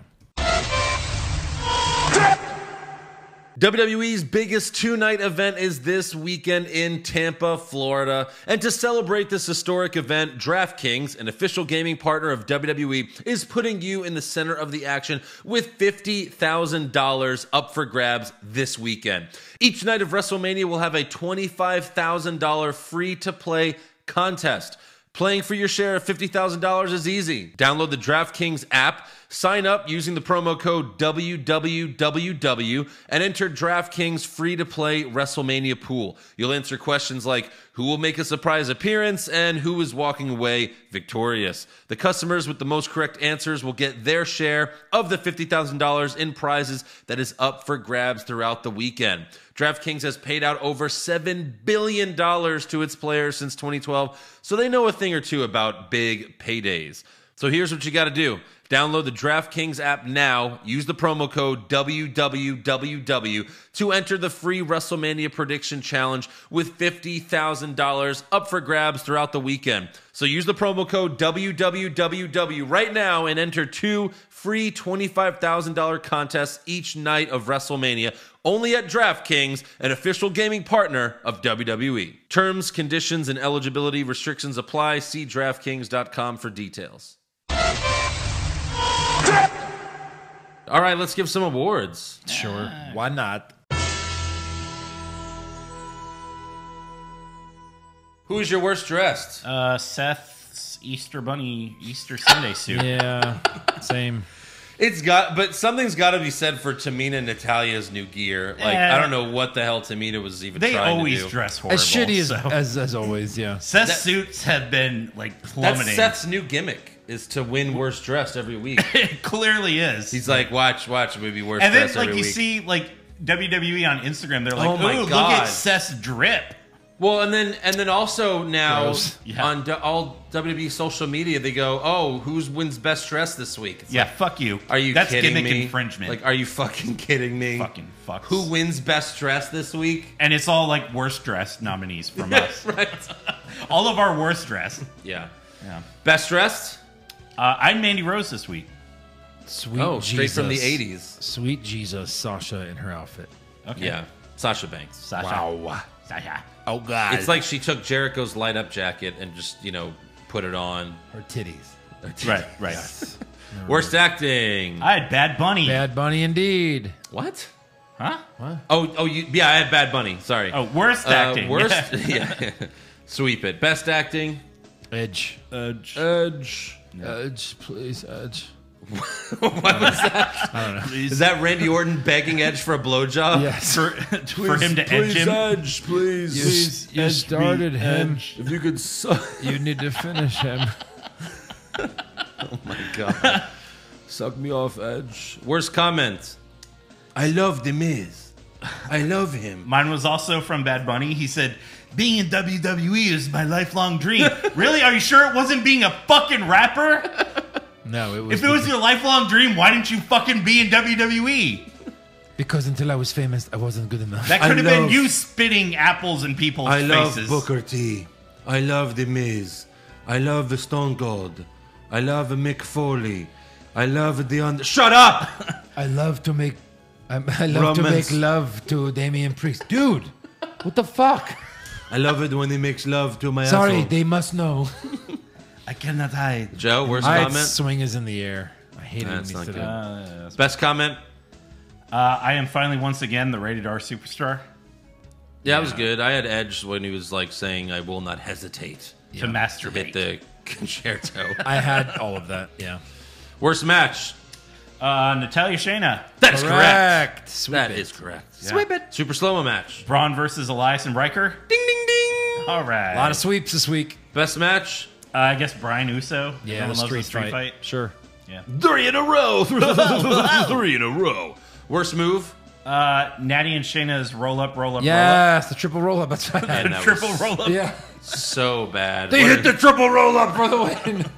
WWE's biggest two-night event is this weekend in Tampa, Florida. And to celebrate this historic event, DraftKings, an official gaming partner of WWE, is putting you in the center of the action with $50,000 up for grabs this weekend. Each night of WrestleMania will have a $25,000 free-to-play contest. Playing for your share of $50,000 is easy. Download the DraftKings app, sign up using the promo code WWWW, and enter DraftKings free-to-play WrestleMania pool. You'll answer questions like, who will make a surprise appearance and who is walking away victorious. The customers with the most correct answers will get their share of the $50,000 in prizes that is up for grabs throughout the weekend. DraftKings has paid out over $7 billion to its players since 2012, so they know a thing or two about big paydays. So here's what you got to do. Download the DraftKings app now. Use the promo code WWWW to enter the free WrestleMania Prediction Challenge with $50,000 up for grabs throughout the weekend. So use the promo code WWWW right now and enter 2 free $25,000 contests each night of WrestleMania, only at DraftKings, an official gaming partner of WWE. Terms, conditions, and eligibility restrictions apply. See DraftKings.com for details. All right, let's give some awards. Sure. Why not? Who is your worst dressed? Seth's Easter Sunday suit. Yeah, same. But something's got to be said for Tamina and Natalia's new gear. Like, I don't know what the hell Tamina was even trying to do. They always dress horrible. As shitty as always, yeah. Seth's suits have been, plummeting. That's Seth's new gimmick, is to win worst dressed every week. It clearly is. He's like, watch, we be worst and then, dressed every week. you see, WWE on Instagram, they're like, Oh my look God. at Seth's drip. Well, and then also now Yeah. on all WWE social media, they go, "Oh, who wins best dress this week?" It's like, Fuck you. are you That's kidding gimmick me? infringement. Like, are you fucking kidding me? Fucking fucks. Who wins best dress this week? And it's all worst dressed nominees from us. Right. All of our worst dressed. Yeah. Yeah. Best dressed? I'm Mandy Rose this week. Sweet Oh, straight Jesus. from the 80s. Sweet Jesus, Sasha in her outfit. Okay. Yeah. Sasha Banks. Sasha. Wow. Sasha. Oh, God. It's like she took Jericho's light up jacket and just, put it on. her titties. Right. Worst acting. I had Bad Bunny. Bad Bunny indeed. Huh? I had Bad Bunny. Sorry. Oh, worst acting. Worst. Yeah. Sweep it. Best acting. Edge. Edge. Edge, please, Edge. What was that? I don't know. Is that Randy Orton begging Edge for a blowjob? Yes. For him to edge him. Edge, please. You started him. If you could You need to finish him. Oh my God. Suck me off, Edge. Worst comment. I love The Miz. I love him. Mine was also from Bad Bunny. He said, being in WWE is my lifelong dream. Really? Are you sure it wasn't being a fucking rapper? No, it was. If it was your lifelong dream, why didn't you fucking be in WWE? Because until I was famous, I wasn't good enough. That could have been you spitting apples in people's I love faces. Booker T. I love the Miz. I love the Stone Cold. I love Mick Foley. I love the Shut up! I love to make love to Damian Priest. Dude, what the fuck? I love it when he makes love to my Sorry, asshole. they must know. I cannot hide. Joe, worst I comment? swing is in the air. I hate it when That's he not said good. it. Best comment? I am finally once again the rated R superstar Yeah, that was good. I had Edge when he was like saying, "I will not hesitate to to masturbate. hit the concerto." I had all of that. Yeah. Worst match? Natalia Shayna. That is correct. Sweep That it. is correct. Sweep it. Super slow-mo match. Braun versus Elias and Riker. Ding, ding, ding. All right. A lot of sweeps this week. Best match? I guess Brian Uso. Yeah, Everyone the loves a street fight. Sure. Yeah. 3 in a row. 3 in a row. Worst move? Natty and Shayna's roll up. Yes, the triple roll up. That's right. And that Triple was roll up. Yeah. so bad. They hit the triple roll up for the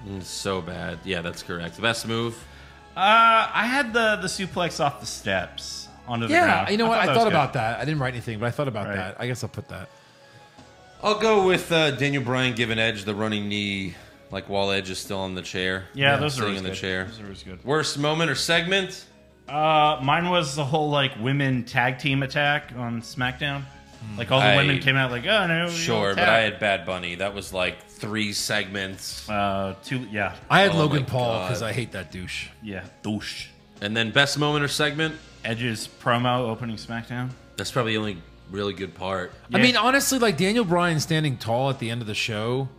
win. So bad. Yeah, that's correct. Best move? I had the suplex off the steps onto the Yeah, ground. you know what? I that thought was about that. I didn't write anything, but I thought about Right. that. I guess I'll put that. I'll go with Daniel Bryan giving Edge the running knee, like while Edge is still on the chair. good. Yeah, those are sitting always in the good. chair. Those are always good. Worst moment or segment? Mine was the whole like women tag team attack on SmackDown. Like all the women came out like, oh no, you Sure, don't but tag. I had Bad Bunny. That was like 3 segments. Yeah, I had Oh Logan my Paul God. because I hate that douche. yeah, douche. And then best moment or segment? Edge's promo opening SmackDown. That's probably the only really good part. Yeah. I mean, honestly, like Daniel Bryan standing tall at the end of the show,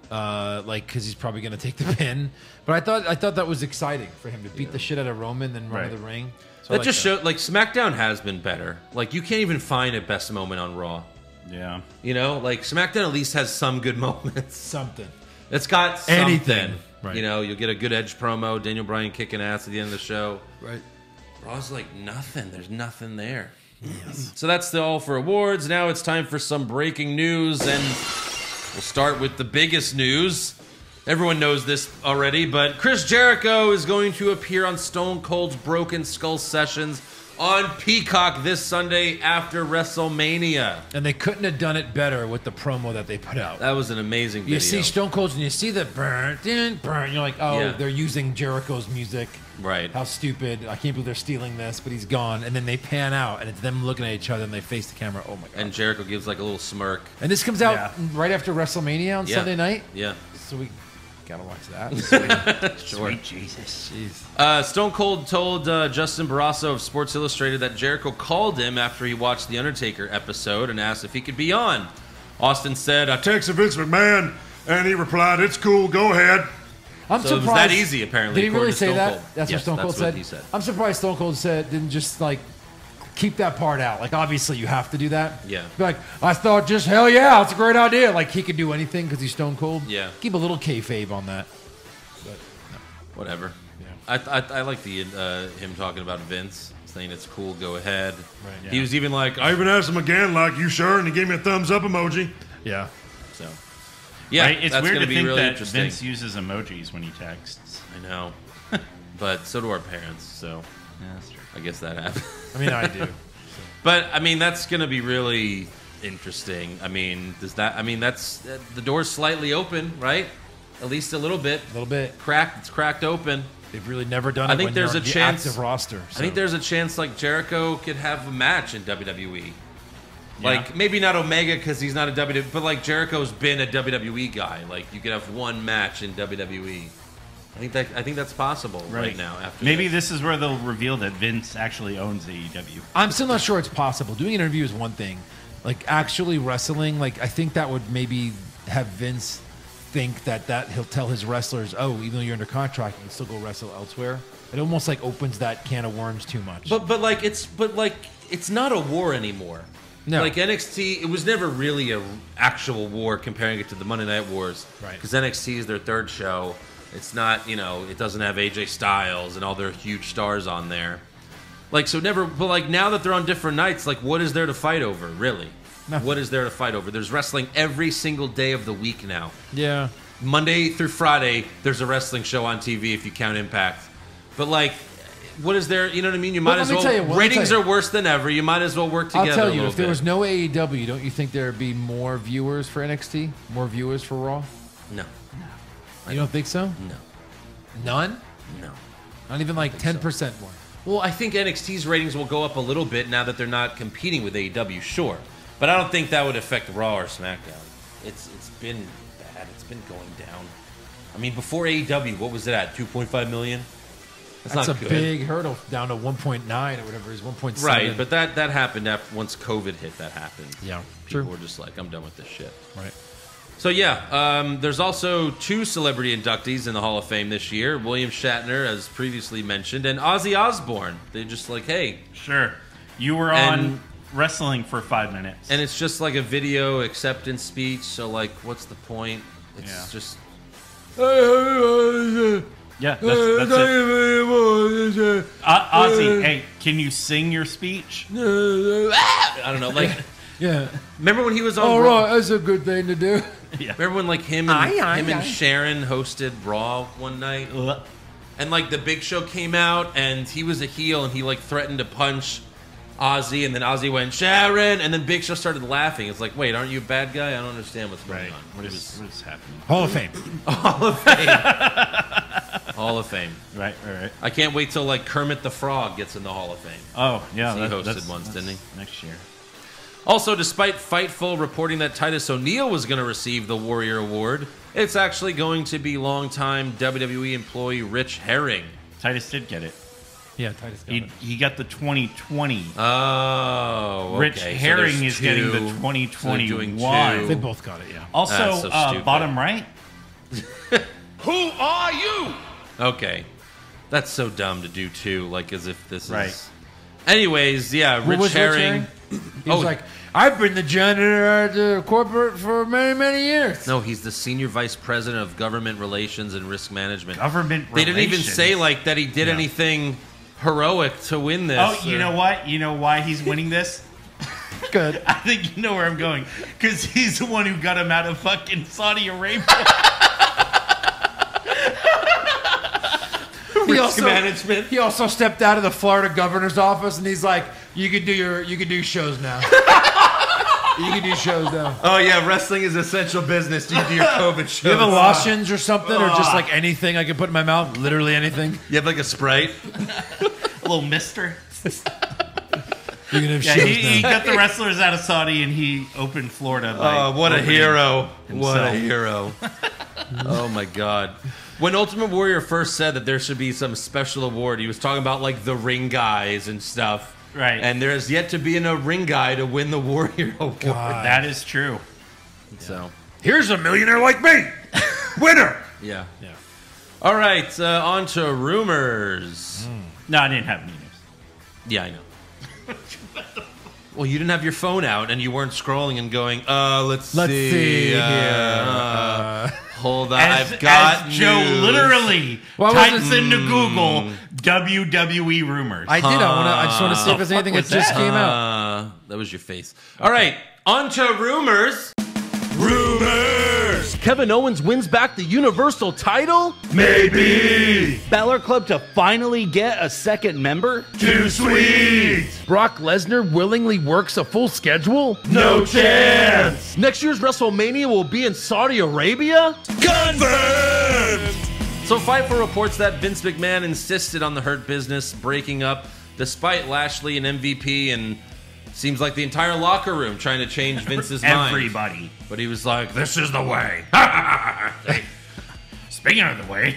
like because he's probably going to take the pin. But I thought that was exciting for him to beat the shit out of Roman, then run to Right. the ring. So I That like just showed, like, SmackDown has been better. Like, you can't even find a best moment on Raw. Yeah. You know? Like, SmackDown at least has some good moments. something. It's got something. Anything. Right. You know, you'll get a good Edge promo, Daniel Bryan kicking ass at the end of the show. Right. Raw's like nothing. There's nothing there. Yes. So that's all for awards. Now it's time for some breaking news, and we'll start with the biggest news. Everyone knows this already, but Chris Jericho is going to appear on Stone Cold's Broken Skull Sessions on Peacock this Sunday after WrestleMania. And they couldn't have done it better with the promo that they put out. That was an amazing video. You see Stone Cold and you see the burn, burn. You're like, oh, Yeah. they're using Jericho's music. Right. How stupid. I can't believe they're stealing this, but he's gone. And then they pan out, and it's them looking at each other, and they face the camera. Oh, my God. And Jericho gives like a little smirk. And this comes out Yeah. right after WrestleMania on Yeah. Sunday night. Yeah. So we gotta watch that. Sure. Sweet Jesus. Jeez. Stone Cold told Justin Barrasso of Sports Illustrated that Jericho called him after he watched the Undertaker episode and asked if he could be on. Austin said, "I Texted Vince McMahon, and he replied, "It's cool, go ahead." I'm So it was surprised. that easy, apparently, Did he really according to say Stone that? Cold. That's Yes, what Stone Cold that's what said? he said. I'm surprised Stone Cold didn't just like keep that part out. Like obviously you have to do that. Yeah. Be like, I thought just hell yeah, it's a great idea. Like he could do anything because he's Stone Cold. Yeah. Keep a little kayfabe on that. Whatever." Yeah. I like the him talking about Vince, saying it's cool, go ahead. Right, yeah. He was even like, I even asked him again, like, "You sure?" And he gave me a thumbs up emoji. Yeah. so. Yeah, Right? It's that's weird gonna to be think really that interesting. Vince uses emojis when he texts. I know. But so do our parents, so Yeah, that's true. I guess that happened. I mean, I do. But I mean, that's going to be really interesting. I mean, that's the door's slightly open, right? At least a little bit. A little bit. It's cracked open. They've really never done it. I think when there's you're a on the chance- active roster. I think there's a chance like Jericho could have a match in WWE. Like Yeah. maybe not Omega because he's not a WWE, but like Jericho's been a WWE guy. Like you could have one match in WWE. I think that's possible right now. After Maybe this is where they'll reveal that Vince actually owns AEW. I'm still not sure it's possible. Doing an interview is one thing. Like actually wrestling, like I think that would maybe have Vince think that he'll tell his wrestlers, oh, even though you're under contract, you can still go wrestle elsewhere. It almost like opens that can of worms too much. But it's not a war anymore. No. Like NXT, it was never really a actual war comparing it to the Monday Night Wars. Right. Because NXT is their third show. It's not, it doesn't have AJ Styles and all their huge stars on there. Like, so never, but like now that they're on different nights, like what is there to fight over, really? Nothing. What is there to fight over? There's wrestling every single day of the week now. yeah. Monday through Friday, there's a wrestling show on TV if you count Impact. But like, what is there? You know what I mean? You might Well, as let me well. tell you, Ratings are worse than ever. You might as well work together. I'll tell a you, little if there bit. was no AEW, don't you think there'd be more viewers for NXT? More viewers for Raw? No. You don't think so? No. None? No. Not even like 10% more. Well, I think NXT's ratings will go up a little bit now that they're not competing with AEW, sure. But I don't think that would affect Raw or SmackDown. It's been bad. It's been going down. I mean, before AEW, what was it at? 2.5 million? That's not a good. big hurdle down to 1.9 or whatever it is, 1.7. Right, but that happened after, once COVID hit. That happened. Yeah, People true. were just like, I'm done with this shit. Right. So yeah, there's also 2 celebrity inductees in the Hall of Fame this year. William Shatner, as previously mentioned, and Ozzy Osbourne. They're just like, hey. Sure. You were on wrestling for 5 minutes. And it's just like a video acceptance speech, so like, what's the point? It's just... Yeah, that's it. Ozzy, hey, can you sing your speech? I don't know, like... Yeah. Remember when he was on All Raw? right, that's a good thing to do. Yeah. Remember when like him and Sharon hosted Raw one night? And like the Big Show came out and he was a heel and he like threatened to punch Ozzy, and then Ozzy went, Sharon, and then Big Show started laughing. It's like, wait, aren't you a bad guy? I don't understand what's going on. What is happening? Hall of Fame. Hall of Fame. Hall of Fame. Right. I can't wait till like Kermit the Frog gets in the Hall of Fame. Oh, yeah. He hosted once, didn't he? Next year. Also, despite Fightful reporting that Titus O'Neil was going to receive the Warrior Award, it's actually going to be longtime WWE employee Rich Herring. Titus did get it. Yeah, Titus got it. He got the 2020. Oh, okay. Rich Herring is getting the 2021. They both got it, yeah. Also, That's so stupid. bottom right. Who are you? Okay. That's so dumb to do, too. Like, as if this Right. is... Anyways, yeah, Rich Herring... He was like, I've been the janitor at the corporate for many, many years. No, he's the Senior Vice President of Government Relations and Risk Management. They didn't even Relations. say, like, that he did anything heroic to win this. Oh, you know what? You know why he's winning this? Good. I think you know where I'm going. Because he's the one who got him out of fucking Saudi Arabia. Management. He also stepped out of the Florida governor's office, and he's like, "You can do shows now. You can do shows now. Oh, yeah, wrestling is essential business. You do your COVID shows. You have a lotions or something, or just like anything I can put in my mouth? Literally anything. You have like a Sprite? A little mister. You can have Yeah, shows he now. got the wrestlers out of Saudi, and he opened Florida. Oh, what a hero. himself. What a hero. Oh, my God. When Ultimate Warrior first said that there should be some special award, he was talking about like the ring guys and stuff. Right. And there has yet to be a ring guy to win the Warrior Award. That is true. So, Here's a millionaire like me, winner. yeah. All right, on to rumors. No, I didn't have any news. Yeah, I know. Well, you didn't have your phone out and you weren't scrolling and going, let's see here. Hold on, As I've got Joe news. literally What was types it? into Google WWE rumors. I did. I just want to see if there's anything that was just that? came out. That was your face. All right, on to rumors. Rumors! Kevin Owens wins back the Universal title? Maybe. Balor Club to finally get a second member? Too sweet. Brock Lesnar willingly works a full schedule? No chance. Next year's WrestleMania will be in Saudi Arabia? Confirmed. So Fightful reports that Vince McMahon insisted on the Hurt Business breaking up despite Lashley and MVP and seems like the entire locker room trying to change Vince's mind. Everybody. But he was like, this is the way. Speaking of the way,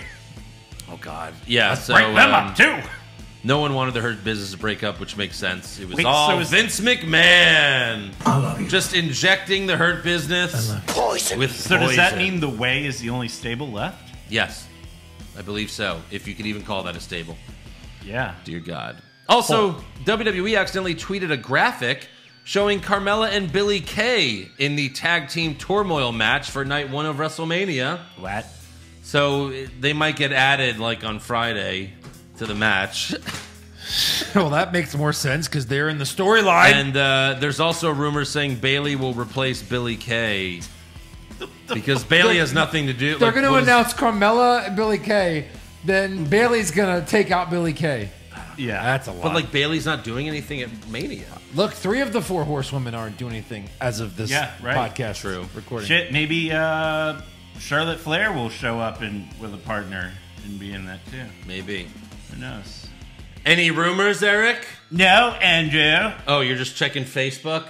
Oh, God. Yeah, so break them up too. no one wanted the Hurt Business to break up, which makes sense. It was Wait, all so is- Vince McMahon. I love you. Just injecting the Hurt Business with So does that poison. mean the way is the only stable left? Yes, I believe so. If you could even call that a stable. Yeah. Dear God. Also, WWE accidentally tweeted a graphic showing Carmella and Billie Kay in the tag team turmoil match for night 1 of WrestleMania. What? So they might get added like on Friday to the match. Well, that makes more sense because they're in the storyline. And there's also rumors saying Bayley will replace Billie Kay because Bayley has nothing to do. They're like, going to what is- announce Carmella and Billie Kay. Then Bailey's going to take out Billie Kay. Yeah. That's a lot. But like Bailey's not doing anything at Mania. Look, 3 of the 4 horsewomen aren't doing anything as of this podcast True. recording. Shit, maybe Charlotte Flair will show up with a partner and be in that too. Maybe. Who knows? Any rumors, Eric? No, Andrew. Oh, you're just checking Facebook?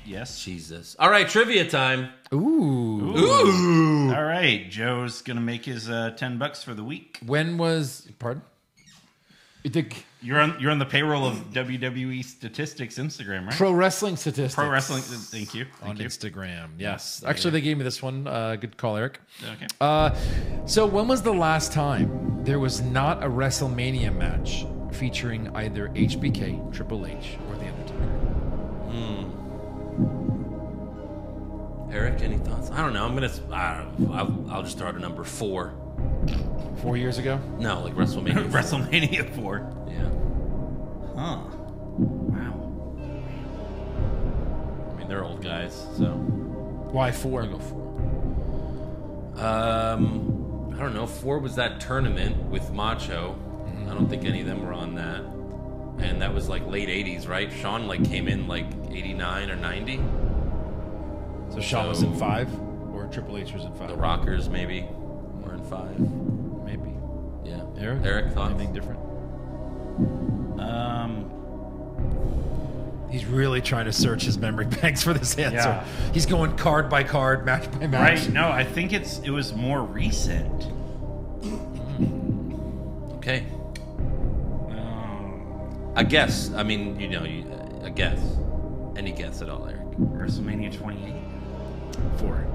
Yes. Jesus. All right, trivia time. Ooh. All right, Joe's gonna make his $10 for the week. When was... Pardon? You're on the payroll of WWE Statistics Instagram, right? Pro Wrestling Statistics. Pro Wrestling. Thank you. On Instagram, yes. Actually, they gave me this one. Good call, Eric. Okay. So when was the last time there was not a WrestleMania match featuring either HBK, Triple H, or The Undertaker? Eric, any thoughts? I don't know. I'll just throw out a number 4. 4 years ago? No, like WrestleMania. WrestleMania 4. Yeah. Huh. Wow. I mean, they're old guys, so. Why 4? I'll go 4. I don't know. 4 was that tournament with Macho. I don't think any of them were on that. And that was like late 80s, right? Shawn like came in like 89 or 90. So Shawn was in 5? Or Triple H was in 5? The Rockers maybe were in 5. Maybe. Yeah. Eric, thoughts? anything different? He's really trying to search his memory banks for this answer. Yeah. He's going card by card, match by match. Right. No, I think it was more recent. Okay. A guess. I mean, a guess. Any guess at all, Eric? WrestleMania 28. 4.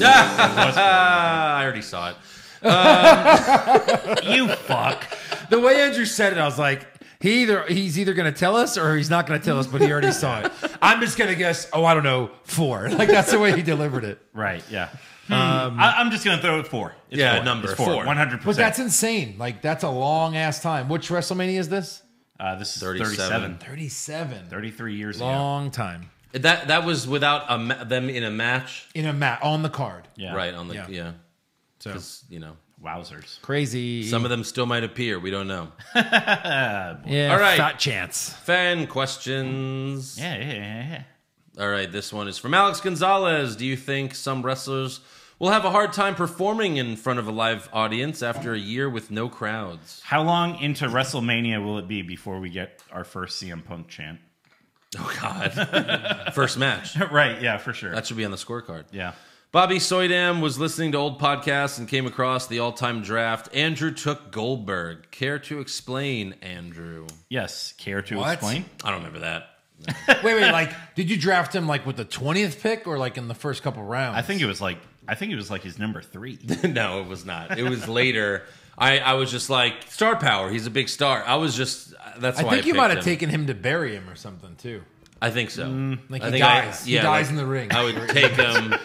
I already saw it. You fuck. The way Andrew said it, I was like, he's either going to tell us or he's not going to tell us, but he already saw it. I'm just going to guess, I don't know, 4. Like, that's the way he delivered it. Right, yeah. I'm just going to throw it 4. It's 4. Number It's 4. 100%. But that's insane. Like, that's a long-ass time. Which WrestleMania is this? This is 37. 37. 33 years ago. Long time. That was without them in a match? In a match, on the card. Yeah. Right, on the, Yeah. So, Wowzers. Crazy. some of them still might appear. We don't know. Yeah, All right. fat chance. Fan questions. Yeah. All right, this one is from Alex Gonzalez. Do you think some wrestlers will have a hard time performing in front of a live audience after a year with no crowds? How long into WrestleMania will it be before we get our first CM Punk chant? Oh, God. First match. Right, yeah, for sure. That should be on the scorecard. Yeah. Bobby Soydam was listening to old podcasts and came across the all-time draft. Andrew took Goldberg. Care to explain, Andrew? Yes. Care to What? explain? I don't remember that. Wait, like, did you draft him like with the 20th pick or like in the first couple rounds? I think it was like his number 3. No, it was not. It was later. I was just like, star power. He's a big star. I was just, that's why I think you picked might have him. taken him to bury him or something too. I think so. Like I he think dies. He dies like, in the ring. I would take him.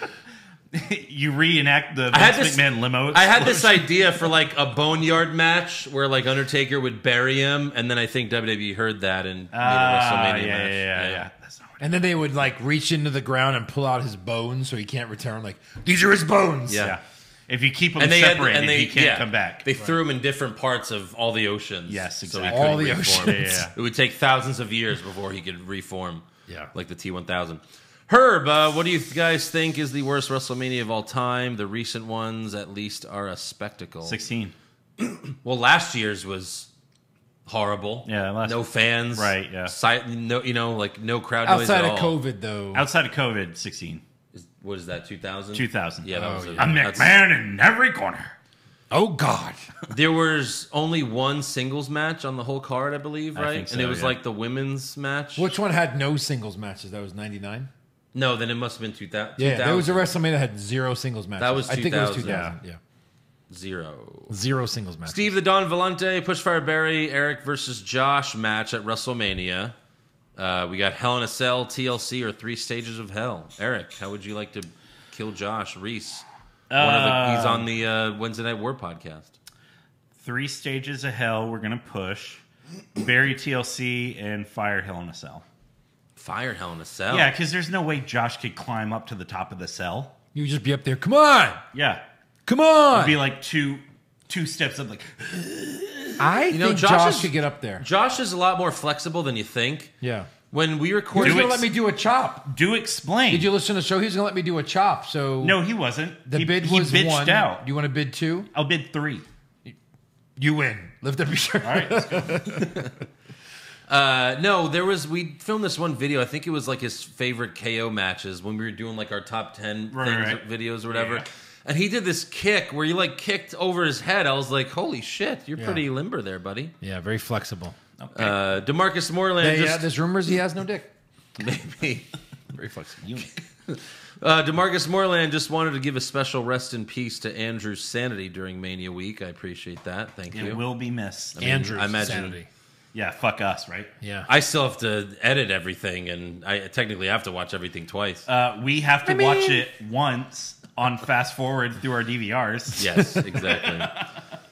You reenact the I had Vince this- McMahon limo. I had this explosion. idea for like a boneyard match where like Undertaker would bury him, and then I think WWE heard that and made a WrestleMania match. Yeah. That's not what And then they would like reach into the ground and pull out his bones so he can't return. Like, these are his bones. Yeah. Yeah. If you keep him And they separated, he can't come back. They threw him in different parts of all the oceans. Yes, So he exactly. couldn't All the reform. oceans. Yeah. It would take thousands of years before he could reform. Yeah. Like the T-1000. Herb, what do you guys think is the worst WrestleMania of all time? The recent ones, at least, are a spectacle. 16. Well, last year's was horrible. Yeah, no fans. Right, yeah. No crowd noise Outside at of all. COVID, though. Outside of COVID, 16. What is that? 2000. 2000. Yeah, that was. yeah. I'm McMahon in every corner. Oh God. There was only one singles match on the whole card, I believe, right? think so, and it was yeah. like the women's match. Which one had no singles matches? That was 99. No, then it must have been 2000. Yeah, there was a WrestleMania that had 0 singles matches. That was I think it was 2000. 2000. Yeah. 0. 0 singles matches. Steve the Don Valente, Pushfire Barry, Eric versus Josh match at WrestleMania. We got Hell in a Cell, TLC, or 3 Stages of Hell. Eric, how would you like to kill Josh Reese? He's on the Wednesday Night War podcast. 3 Stages of Hell, we're going to push. Bury TLC and fire Hell in a Cell. Fire Hell in a Cell? Yeah, because there's no way Josh could climb up to the top of the cell. You would just be up there. Come on. Yeah. Come on. It'd be like two steps up, like... I think Josh could get up there. Josh is a lot more flexible than you think. Yeah. When we He recorded, was going to let me do a chop. Do explain. Did you listen to the show? He was going to let me do a chop. So No, he wasn't. the bid was bitched 1. out. You want to bid 2? I'll bid 3. You win. Lift up your shirt. All right, let's go. no, we filmed this one video. I think it was like his favorite KO matches when we were doing like our top 10 videos or whatever. Yeah. And he did this kick where he like kicked over his head. I was like, holy shit, you're Yeah. pretty limber there, buddy. Yeah, very flexible. Okay. DeMarcus Moreland. Yeah, there's rumors he has no dick. Maybe. Very flexible. DeMarcus Moreland just wanted to give a special rest in peace to Andrew's sanity during Mania Week. I appreciate that. Thank you. It will be missed. Andrew's I imagine- sanity. Yeah, fuck us, right? Yeah. I still have to edit everything, and I technically have to watch everything twice. We have to watch it once on fast forward through our DVRs. Yes, exactly.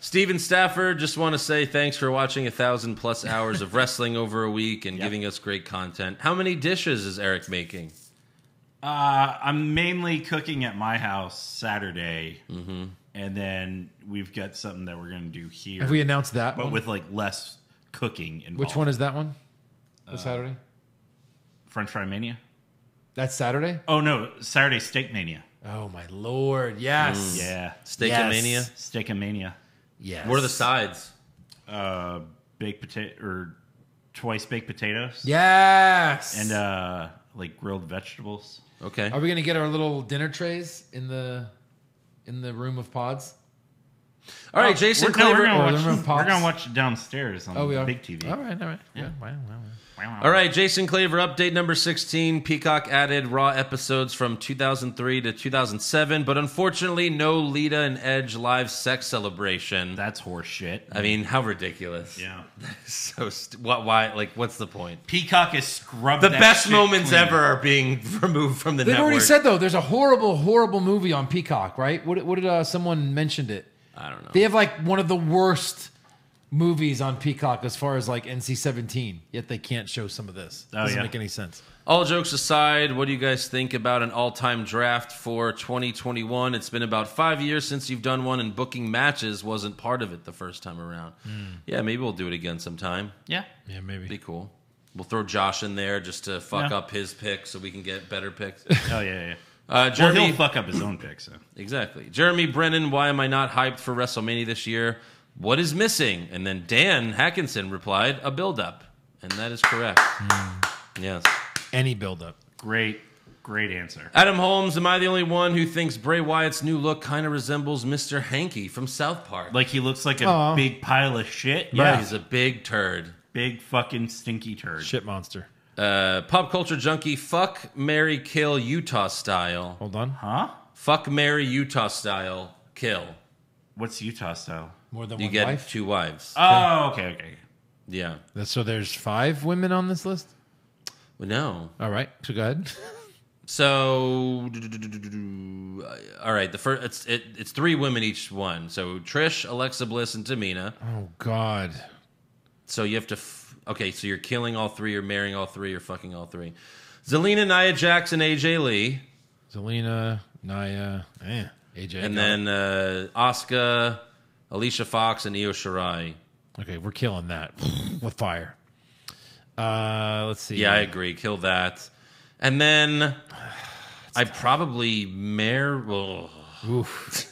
Steven Stafford, just want to say thanks for watching 1,000+ hours of wrestling over a week and giving us great content. How many dishes is Eric making? I'm mainly cooking at my house Saturday, and then we've got something that we're going to do here. Have we announced that but one? with like less cooking involved. Which one is that one? This Saturday? French Fry Mania? That's Saturday? Oh no, Saturday Steak Mania. Oh, my Lord. Yes. Yeah, Steakomania? Steakomania. Yes. What are the sides? Baked potato or twice baked potatoes. Yes. And like grilled vegetables. Okay. Are we going to get our little dinner trays in the room of pods? All right, Jason We're Claver. gonna watch it downstairs on we the are. big TV. All right. Yeah. Wow. All right, Jason Claver, update number 16. Peacock added Raw episodes from 2003 to 2007, but unfortunately, no Lita and Edge live sex celebration. That's horse shit. I mean, how ridiculous. Yeah. So, why? Like, what's the point? Peacock is scrubbed. The that best shit moments clean. ever are being removed from the They've network. already said, though, there's a horrible, horrible movie on Peacock, right? What did someone mentioned it? I don't know. They have like one of the worst movies on Peacock as far as like NC-17, yet they can't show some of this. Doesn't make any sense. All jokes aside, what do you guys think about an all-time draft for 2021? It's been about 5 years since you've done one, and booking matches wasn't part of it the first time around. Yeah, maybe we'll do it again sometime. Yeah. Yeah, maybe. Be cool. We'll throw Josh in there just to fuck up his picks so we can get better picks. Oh yeah. Jeremy, well, he'll fuck up his own pick. So exactly. Jeremy Brennan, why am I not hyped for WrestleMania this year? What is missing? And then Dan Hackinson replied, a build-up. And that is correct. Yes. Any build-up. great answer. Adam Holmes, am I the only one who thinks Bray Wyatt's new look kind of resembles Mr. Hanky from South Park? Like he looks like a big pile of shit. Yeah, he's a big turd. Big fucking stinky turd. Shit monster. Pop culture junkie, fuck, marry, kill, Utah style. Hold on. Huh? Fuck, marry, Utah style, kill. What's Utah style? More than You one get wife? 2 wives. Oh, okay. Yeah. So there's 5 women on this list? Well, no. All right. So go ahead. So, all right. The first, it's 3 women each one. So Trish, Alexa Bliss, and Tamina. Oh, God. So you have to. Okay, so you're killing all 3, you're marrying all 3, you're fucking all 3. Zelina, Nia Jax, and AJ Lee. Zelina, Nia, AJ. And then Asuka, Alicia Fox, and Io Shirai. Okay, we're killing that with fire. Let's see. Yeah, I agree. Kill that. And then I'd probably marry. Oof.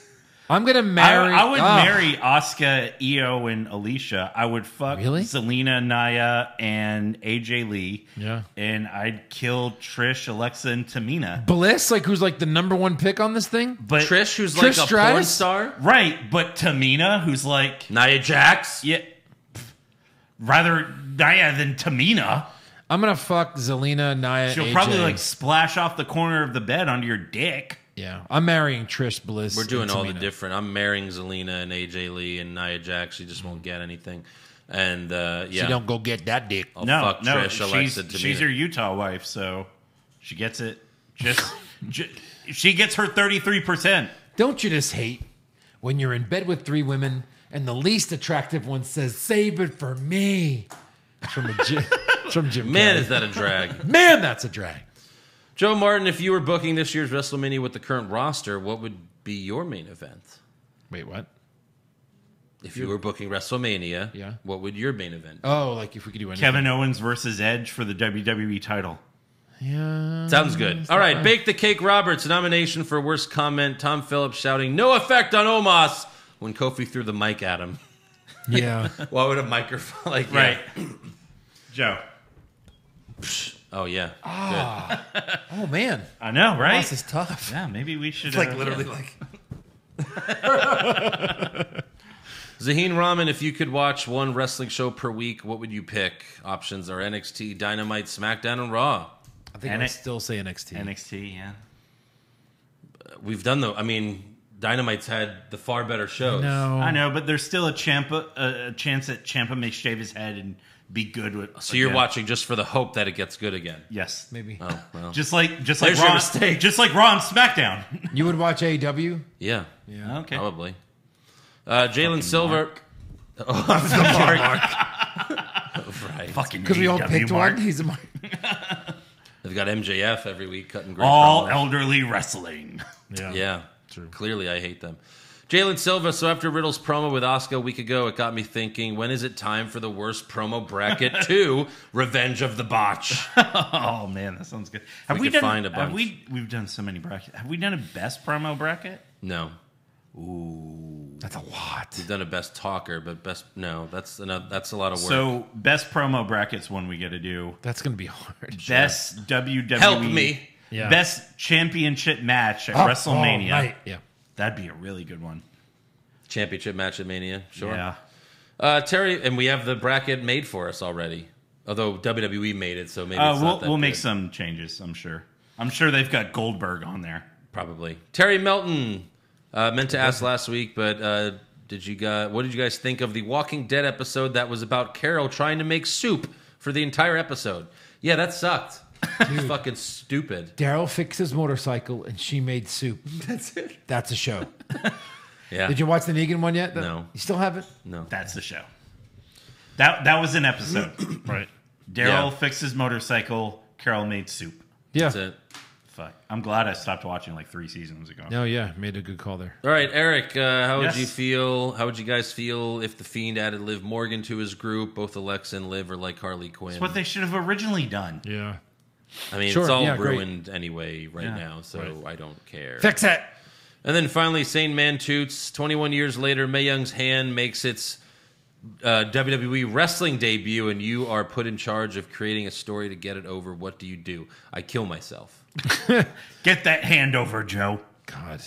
I'm gonna marry. I would marry Asuka, Io, and Alicia. I would fuck Really? Zelina, Nia, and AJ Lee. Yeah. And I'd kill Trish, Alexa, and Tamina. Bliss, like who's like the number 1 pick on this thing? But Trish, who's Trish like a porn Stratus? star. right, but Tamina, who's like Nia Jax. yeah, rather Nia than Tamina. I'm gonna fuck Zelina, Nia. She'll AJ. probably like splash off the corner of the bed onto your dick. Yeah, I'm marrying Trish Bliss. We're doing and all the Tamina. different. I'm marrying Zelina and AJ Lee and Nia Jax. She just won't get anything. And yeah, She don't go get that dick. I'll fuck Trish, Alexa, Tamina. she's your Utah wife, so she gets it. Just she gets her 33%. Don't you just hate when you're in bed with 3 women and the least attractive one says, "Save it for me"? It's from Jim. Man, Carrey. is that a drag? Man, that's a drag. Joe Martin, if you were booking this year's WrestleMania with the current roster, what would be your main event? Wait, what? If you were booking WrestleMania, Yeah. what would your main event be? Oh, like if we could do anything. Kevin Owens versus Edge for the WWE title. Yeah. Sounds good. All right, Bake the Cake Roberts, nomination for worst comment. Tom Phillips shouting, "No effect on Omos," when Kofi threw the mic at him. Yeah. Why would a microphone like Right. yeah. Joe. Oh yeah. Oh man. I know, right? This is tough. Yeah, maybe we should. It's like literally like. Zaheen Rahman, if you could watch one wrestling show per week, what would you pick? Options are NXT, Dynamite, SmackDown, and Raw. I think I'd still say NXT. NXT, yeah. We've done I mean, Dynamite's had the far better shows. No. I know, but there's still a chance that Ciampa may shave his head and be good with. So you're watching just for the hope that it gets good again. Yes, Maybe. Oh well. just like There's your Raw, mistake. just like Raw and SmackDown. You would watch AEW? Yeah. Yeah. Okay. Probably. Jalen Silver. Oh, I'm the mark. Right. Fucking Because we all AEW picked mark. one. He's a mark. They've got MJF every week cutting great All promos. elderly wrestling. Yeah. True. Clearly, I hate them. Jalen Silva. So after Riddle's promo with Asuka a week ago, it got me thinking, when is it time for the worst promo bracket 2, Revenge of the Botch? Oh man, that sounds good. Have We we, could done? find a bunch. Have we've done so many brackets. Have we done a best promo bracket? No. That's a lot. We've done a best talker, but that's a lot of work. So best promo brackets one we got to do. That's going to be hard. Best WWE. Help me. Yeah. Best championship match at Oh, WrestleMania. right. Yeah. That'd be a really good one. Championship match at Mania. Sure. Yeah. Terry, and we have the bracket made for us already. Although WWE made it, so maybe it's not that we'll make good. some changes. I'm sure. I'm sure they've got Goldberg on there. Probably. Terry Melton meant to ask last week, but what did you guys think of the Walking Dead episode that was about Carol trying to make soup for the entire episode? Yeah, that sucked. It's fucking stupid. Daryl fixed his motorcycle and she made soup. That's it. That's a show. Yeah. Did you watch the Negan one yet? No. You still haven't? No. That's the show. That was an episode. Right. Daryl fixed his motorcycle. Carol made soup. Yeah. That's it. Fuck. I'm glad I stopped watching like 3 seasons ago. No, yeah. Made a good call there. All right, Eric, how would Yes. you feel? How would you guys feel if the Fiend added Liv Morgan to his group? Both Alexa and Liv are like Harley Quinn. That's what they should have originally done. Yeah. I mean, Sure, it's all yeah, great. ruined anyway right now, so I don't care. Fix it. And then finally, Sane Man Toots. 21 years later, Mae Young's hand makes its WWE wrestling debut, and you are put in charge of creating a story to get it over. What do? I kill myself. Get that hand over, Joe. God.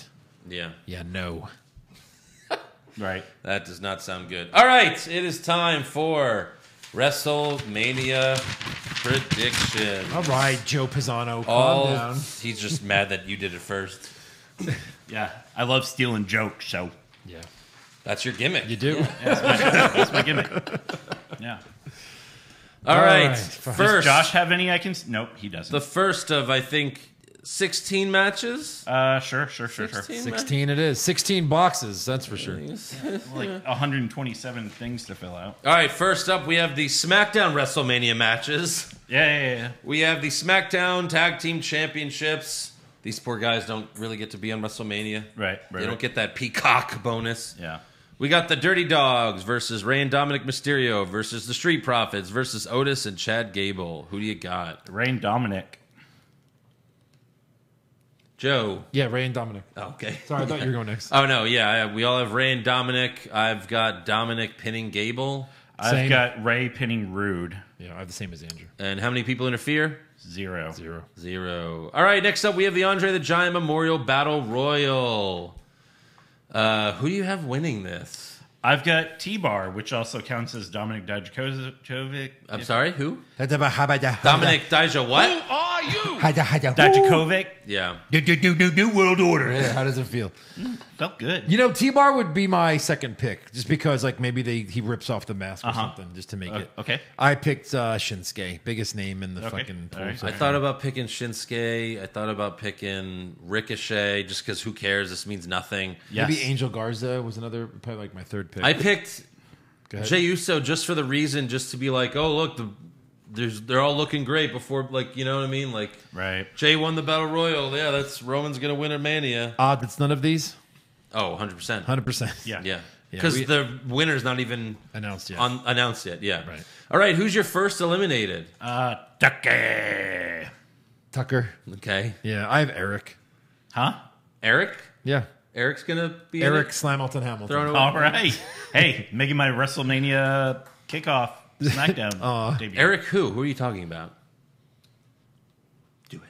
Yeah. Yeah, no. Right. That does not sound good. All right, it is time for WrestleMania prediction. All right, Joe Pisano. Calm down. He's just mad that you did it first. Yeah. I love stealing jokes, so Yeah. That's your gimmick. You do? that's my gimmick. Yeah. All right. right. First, Does Josh have any I can... Nope, he doesn't. the first of, I think, 16 matches. Sure. 16 it is. 16 boxes, that's for sure. Like 127 things to fill out. All right, first up, we have the SmackDown WrestleMania matches. Yeah. We have the SmackDown Tag Team Championships. These poor guys don't really get to be on WrestleMania. Right. They don't get that peacock bonus. Yeah. We got the Dirty Dogs versus Rey and Dominic Mysterio versus the Street Profits versus Otis and Chad Gable. Who do you got? Rey Dominic. Joe. Yeah, Ray and Dominic. Oh, okay. Sorry, I thought you were going next. Oh, no, yeah. We all have Rey and Dominic. I've got Dominic pinning Gable. I've Same. got Rey pinning Rude. Yeah, I have the same as Andrew. And how many people interfere? 0. 0. All right, next up, we have the Andre the Giant Memorial Battle Royal. Who do you have winning this? I've got T-Bar, which also counts as Dominic Dijakovic. I'm sorry, who? Dominic. Dominic Dijak what? Dijakovic. Yeah. New world order. Yeah, how does it feel? Felt good. You know, T-Bar would be my second pick, just because like maybe he rips off the mask or something just to make it. Okay. I picked Shinsuke, biggest name in the fucking pool. All right. I thought about picking Shinsuke. I thought about picking Ricochet, just because who cares? This means nothing. Yes. Maybe Angel Garza was another, probably like my third pick. I picked Go ahead. Jey Uso just for the reason, just to be like, oh, look, they're all looking great before, like, you know what I mean? Like, Right. Jey won the Battle Royal. Yeah, Roman's going to win at Mania. Odd that's none of these. Oh, 100%. 100%. Yeah. Yeah. Because the winner's not even announced yet. Announced yet, yeah. Right. All right, who's your first eliminated? Tucker. Okay. Yeah, I have Eric. Huh? Eric? Yeah. Eric's going to be Eric in it? Slamilton Hamilton. Thrown away? All right. Hey, making my WrestleMania kickoff SmackDown debut. Eric who? Who are you talking about? Do it.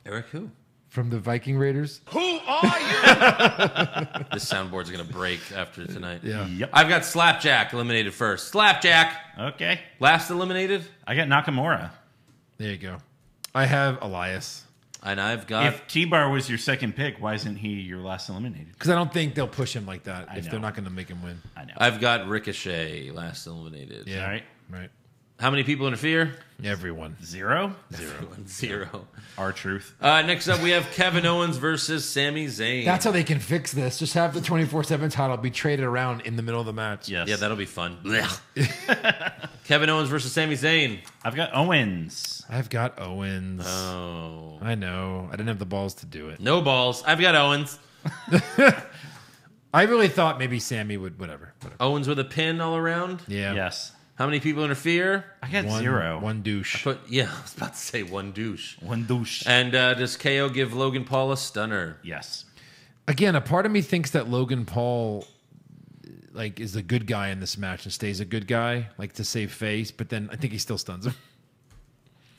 Eric who? From the Viking Raiders. This soundboard's going to break after tonight. Yeah. Yep. I've got Slapjack eliminated first. Slapjack. Okay. Last eliminated. I got Nakamura. There you go. I have Elias. And I've got... If T-Bar was your second pick, why isn't he your last eliminated? Because I don't think they'll push him like that if know. they're not going to make him win. I know. I've got Ricochet last eliminated. Yeah. All right. Right. How many people interfere? Everyone. Zero? Zero. R-Truth. Next up, we have Kevin Owens versus Sami Zayn. That's how they can fix this. Just have the 24/7 title be traded around in the middle of the match. Yes. Yeah, that'll be fun. Kevin Owens versus Sami Zayn. I've got Owens. I've got Owens. Oh. I know. I didn't have the balls to do it. No balls. I've got Owens. I really thought maybe Sammy would, whatever. Owens with a pin all around. Yeah. Yes. How many people interfere? I got One, zero. One douche. I was about to say one douche. One douche. And does KO give Logan Paul a stunner? Yes. Again, a part of me thinks that Logan Paul is a good guy in this match and stays a good guy, to save face, but then I think he still stuns him.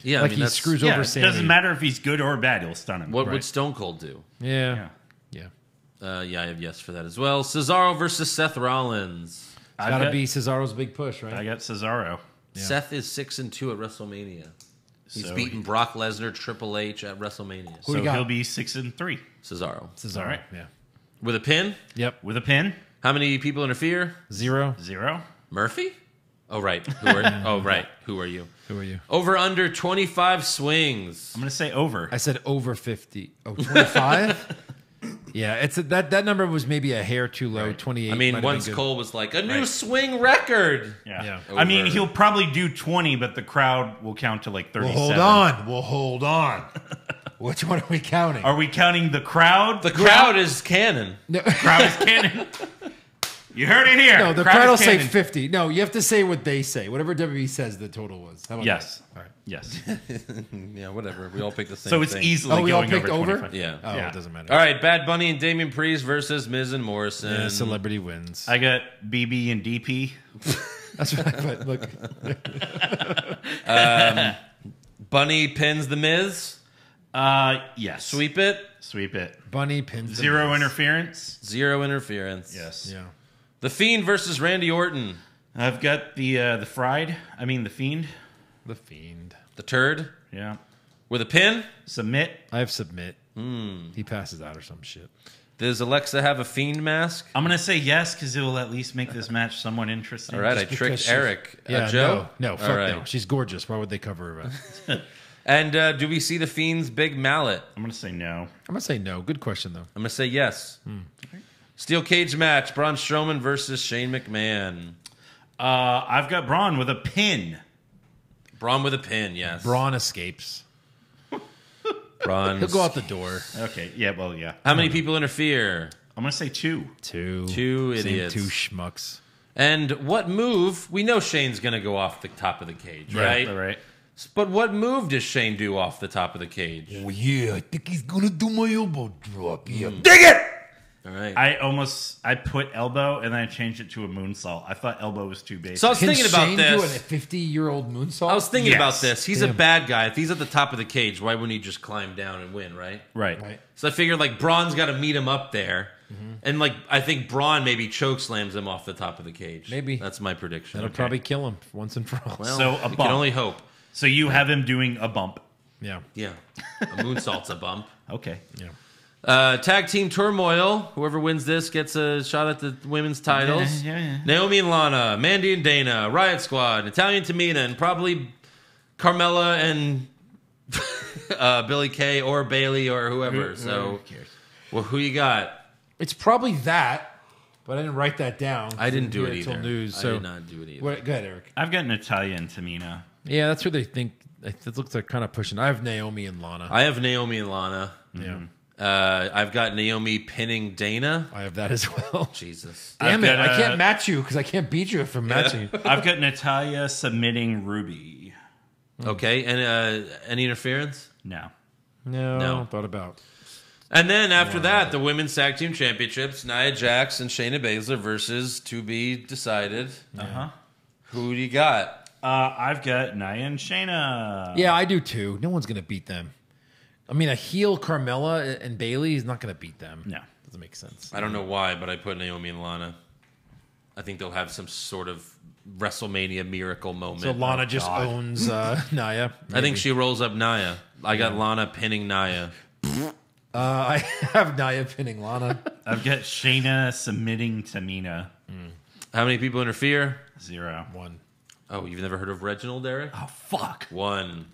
Yeah, he screws Yeah, over it Sammy. doesn't matter if he's good or bad. He'll stun him. What Right. would Stone Cold do? Yeah. Yeah. Yeah, I have yes for that as well. Cesaro versus Seth Rollins. I've Got to got- be Cesaro's big push, right? I got Cesaro. Yeah. Seth is 6-2 at WrestleMania. He's So beaten Brock Lesnar, Triple H at WrestleMania. Who So you got? he'll be 6-3 Cesaro. Cesaro. All right. Yeah. With a pin? Yep. with a pin. How many people interfere? Zero. Zero. Murphy? Oh, right. Who are Who are you? Who are you? Over under 25 swings. I'm gonna say over. I said over 50. Oh, 25? Yeah, that number was maybe a hair too low. 28. I mean, might have once been good. Cole was like, a new swing record. Yeah. Yeah. I mean, Over. he'll probably do 20, but the crowd will count to like 37. We'll hold on. Which one are we counting? Are we counting the crowd? The crowd is canon. No, crowd is canon. You heard it here. no, the crowd will is say canon. 50. No, you have to say what they say. Whatever WWE says the total was. How about Yes. that? All right. Yes. Yeah, whatever. We all picked the same So it's thing. easily Oh, we all going picked over? 25. Yeah. Oh, Yeah. it doesn't matter. All right, Bad Bunny and Damian Priest versus Miz and Morrison. Yeah, celebrity wins. I got BB and DP. That's what I put. Look. Bunny pins the Miz. Yes. Sweep it. Sweep it. Bunny pins the Zero Miz. interference. Zero interference. Yes. Yeah. The Fiend versus Randy Orton. I've got the fried. I mean the fiend. The Fiend. The Turd. Yeah. With a pin. Submit. I have submit. He passes out or some shit. Does Alexa have a Fiend mask? I'm gonna say yes because it will at least make this match somewhat interesting. All right, I Because tricked she's- Eric. Yeah, Joe? No, fuck All right. no. She's gorgeous. Why would they cover her up? And do we see the Fiend's big mallet? I'm gonna say no. I'm going to say no. Good question, though. I'm going to say yes. Steel cage match. Braun Strowman versus Shane McMahon. I've got Braun with a pin. Braun with a pin, yes. Braun escapes. Braun. He'll go out the door. Okay. Yeah. Well. Yeah. How many people interfere? I'm gonna say two. Two Two Same idiots. two schmucks. And what move? We know Shane's going to go off the top of the cage, right? All right. But what move does Shane do off the top of the cage? Oh, yeah. I think he's going to do my elbow drop. Yeah. Dig it! All right. I put elbow and then I changed it to a moonsault. I thought elbow was too basic. So I was Can thinking about Shane do a this. 50-year-old moonsault? I was thinking Yes. about this. He's a Damn. bad guy. If he's at the top of the cage, why wouldn't he just climb down and win, right? right. Right. So I figured Braun's got to meet him up there. And I think Braun maybe choke slams him off the top of the cage. Maybe. That's my prediction. That'll probably kill him once and for all. Well, So, a we can bump. only hope. So you have him doing a bump. Yeah. Yeah. A moonsault's a bump. Okay. Yeah. Tag team turmoil. Whoever wins this gets a shot at the women's titles. Yeah. Naomi and Lana, Mandy and Dana, Riot Squad, Italian Tamina, and probably Carmella and Billy Kay or Bailey or whoever. So, well, who you got? It's probably that, but I didn't write that down. I didn't do hear it either. Till news, I so. did not do it either. What, go ahead, Eric. I've got Natalia and Tamina. Yeah, that's who they think. It looks like kind of pushing. I have Naomi and Lana. I have Naomi and Lana. yeah. I've got Naomi pinning Dana. I have that as well. Jesus. Damn it! got, I can't match you because I can't beat you if I'm matching you. I've got Natalya submitting Ruby. Okay, and any interference? No. No, thought about. And then after that, the Women's Tag Team Championships, Nia Jax and Shayna Baszler versus to be decided. Uh-huh. Who do you got? I've got Nia and Shayna. Yeah, I do too. No one's gonna beat them. I mean, a heel Carmella and Bayley is not gonna beat them. No. Doesn't make sense. I don't know why, but I put Naomi and Lana. I think they'll have some sort of WrestleMania miracle moment. So Lana just owns Nia. I think she rolls up Nia. I got Lana pinning Nia. I have Nia pinning Lana. I've got Shayna submitting Tamina. How many people interfere? 0. 1. Oh, you've never heard of Reginald, Derek? Oh, fuck. 1.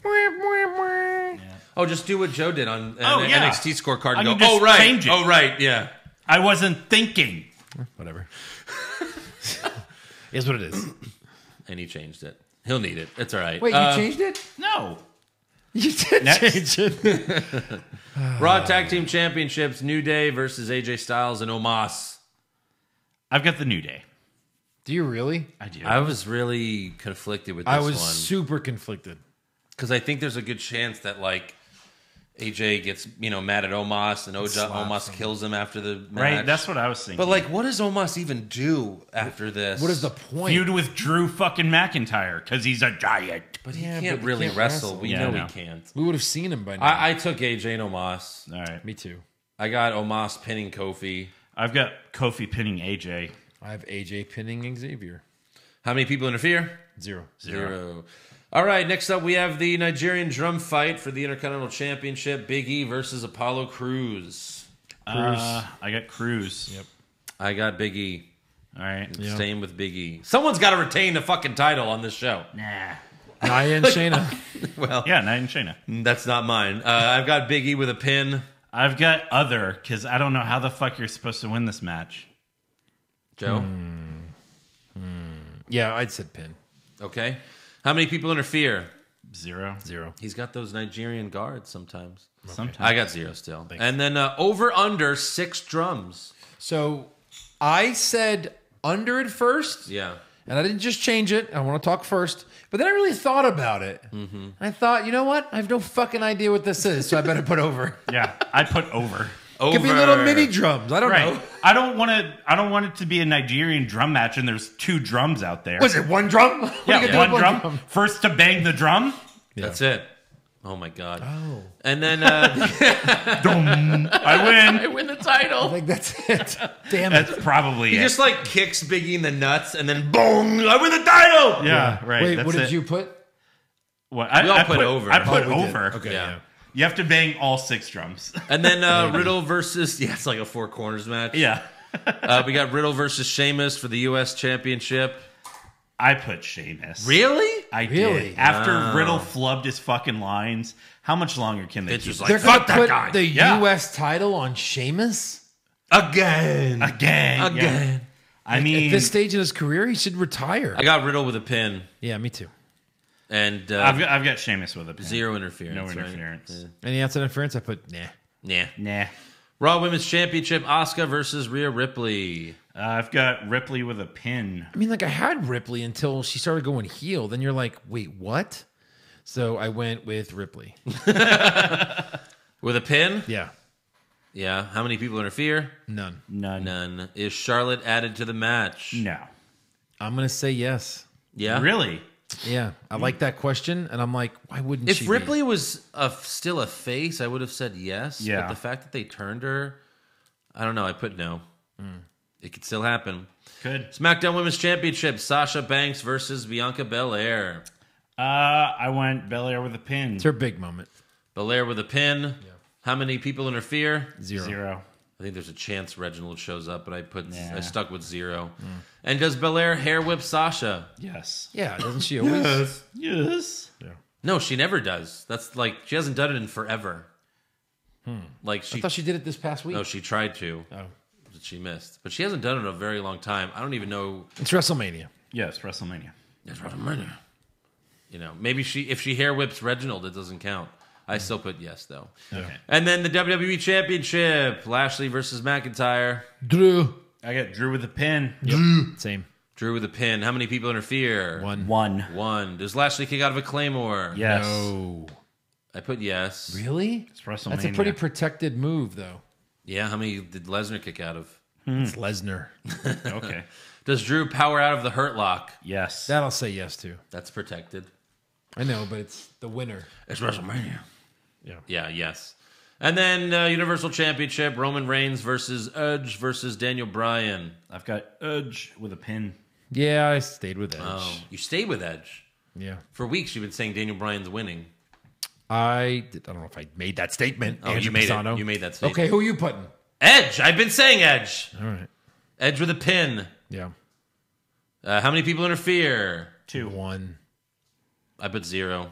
Oh, just do what Joe did on yeah. NXT scorecard I and can go, just oh, right. change it. Oh, right, yeah. I wasn't thinking. Whatever. Is what it is. And he changed it. He'll need it. It's all right. Wait, you changed it? No. You did Next. change it. Raw Tag Team Championships, New Day versus AJ Styles and Omos. I've got the New Day. Do you really? I do. I was really conflicted with this I was one. super conflicted. Because I think there's a good chance that, like, AJ gets, mad at Omos and Omos kills him after the match. Right, that's what I was thinking. But, like, what does Omos even do after this? What is the point? Feud with Drew fucking McIntyre because he's a giant. But he Yeah, can't but he really can't wrestle. wrestle. We Yeah, know no. he can't. We would have seen him by now. I took AJ and Omos. All right. Me too. I got Omos pinning Kofi. I've got Kofi pinning AJ. I have AJ pinning Xavier. How many people interfere? 0. 0. All right, next up we have the Nigerian drum fight for the Intercontinental Championship. Big E versus Apollo Crews. I got Cruz. Yep. I got Big E. All right. Staying with Big E. Someone's got to retain the fucking title on this show. Nah. Nia and Shayna. Well, Yeah, Nia and Shayna. that's not mine. I've got Big E with a pin. I've got other because I don't know how the fuck you're supposed to win this match. Joe? Yeah, I'd said pin. Okay. How many people interfere? 0. 0. He's got those Nigerian guards sometimes. Sometimes. I got 0 still. And then over under 6 drums. So I said under at first. Yeah. And I didn't just change it. I want to talk first. But then I really thought about it. Mm-hmm. I thought, you know what? I have no fucking idea what this is, so I better put over. Yeah, I put over. Over. Could be little mini drums. I don't Right. know. I don't want it to be a Nigerian drum match and there's 2 drums out there. Was it one drum? What are you Yeah, gonna do one with drum. First to bang the drum. That's it. Oh, my God. Oh. And then I win. I win the title. I think that's it. Damn it. That's probably He it. just like kicks Biggie in the nuts and then boom, I win the title. Yeah, right. Wait, that's what did it. you put? What? We all put over. I put Oh, we did. over. Okay, Yeah. yeah. You have to bang all 6 drums. And then Riddle versus it's like a 4 corners match. Yeah. We got Riddle versus Sheamus for the U.S. Championship. I put Sheamus. Really? I Really? did. After Riddle flubbed his fucking lines, how much longer can they It's keep just it? like, They're fuck gonna that put guy. the Yeah. U.S. title on Sheamus? Again. Again. Again. I mean, At this stage in his career, he should retire. I got Riddle with a pin Yeah, me too. and I've got Sheamus with a pin. 0 interference. No right? interference. Any outside interference? I put nah. Nah. Nah. Raw Women's Championship, Asuka versus Rhea Ripley. I've got Ripley with a pin. I mean, like, I had Ripley until she started going heel. Then you're like, wait, what? So I went with Ripley. With a pin? Yeah. Yeah. How many people interfere? None. None. Is Charlotte added to the match? No. I'm going to say yes. Yeah. Really? Yeah. I like that question. And I'm like, why wouldn't she If Ripley was still a face, I would have said yes. Yeah. But the fact that they turned her, I don't know. I put no. It could still happen. Good. SmackDown Women's Championship, Sasha Banks versus Bianca Belair. I went Belair with a pin. It's her big moment. Belair with a pin. Yeah. How many people interfere? 0. I think there's a chance Reginald shows up, but I Nah. stuck with 0. And does Belair hair whip Sasha? Yes. Yeah. Doesn't she always? Yes. No, she never does. That's like she hasn't done it in forever. Like I thought she did it this past week. No, she tried to. Oh. But she missed. But she hasn't done it in a very long time. I don't even know. It's WrestleMania. Yes, WrestleMania. That's WrestleMania. You know, maybe if she hair whips Reginald, it doesn't count. I still put yes, though. Okay. And then the WWE Championship, Lashley versus McIntyre. Drew. I got Drew with a pin. Same. Drew with a pin. How many people interfere? One. Does Lashley kick out of a Claymore? Yes. No. I put yes. Really? It's WrestleMania. That's a pretty protected move, though. Yeah, how many did Lesnar kick out of? It's Lesnar. Okay. Does Drew power out of the Hurt Lock? Yes. That I'll say yes to. That's protected. I know, but it's the winner. It's WrestleMania. Yeah. Yeah, yes. And then Universal Championship, Roman Reigns versus Edge versus Daniel Bryan. I've got Edge with a pin. Yeah, I stayed with Edge. Oh, you stayed with Edge. Yeah. For weeks, you've been saying Daniel Bryan's winning. I don't know if I made that statement. Oh, Andrew you made Pisano. it. You made that statement. Okay, who are you putting? Edge. I've been saying Edge. All right. Edge with a pin. Yeah. How many people interfere? 2. 1. I put 0.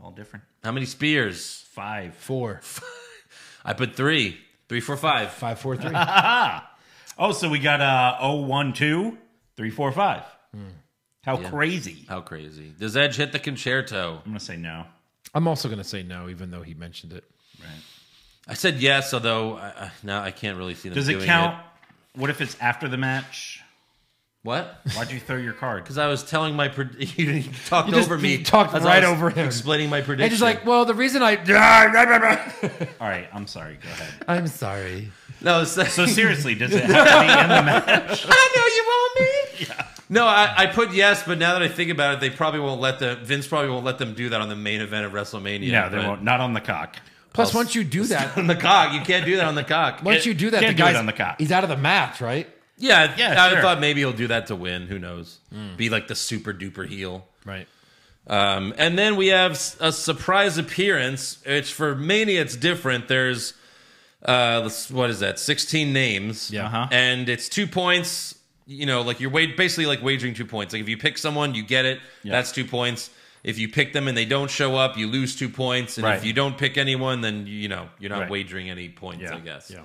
All different. How many spears? 5. 4. I put 3. 3, 4, 5. 5, 4, 3. Oh, so we got 0, 1, 2, 3, 4, 5. How crazy. How crazy. Does Edge hit the concerto? I'm going to say no. I'm also going to say no, even though he mentioned it. Right. I said yes, although now I can't really see them Does doing it count? What if it's after the match? What? Why'd you throw your card? Because I was telling my... you talked You just- over me. you talked as I right was over him. Explaining my prediction. And just like, well, the reason I... All right, I'm sorry. Go ahead. I'm sorry. No, So seriously, does it have to be in the match? I know you want me. Yeah. No, I put yes, but now that I think about it, they probably won't let Vince probably won't let them do that on the main event of WrestleMania. No, they but- won't. Not on the cock. Plus, once you do that... on the cock. You can't do that on the cock. Once you do that, Can't the do it guy's on the cock. He's out of the match, right? Yeah, Yeah, I sure. thought maybe he'll do that to win. Who knows? Be like the super duper heel. Right. And then we have a surprise appearance. It's for Mania. It's different. There's what is that? 16 names. Yeah. Uh-huh. And it's 2 points. You know, like you're basically like wagering 2 points. Like if you pick someone, you get it. Yeah. That's 2 points. If you pick them and they don't show up, you lose 2 points. And Right. if you don't pick anyone, then you're not Right. wagering any points. Yeah. I guess. Yeah.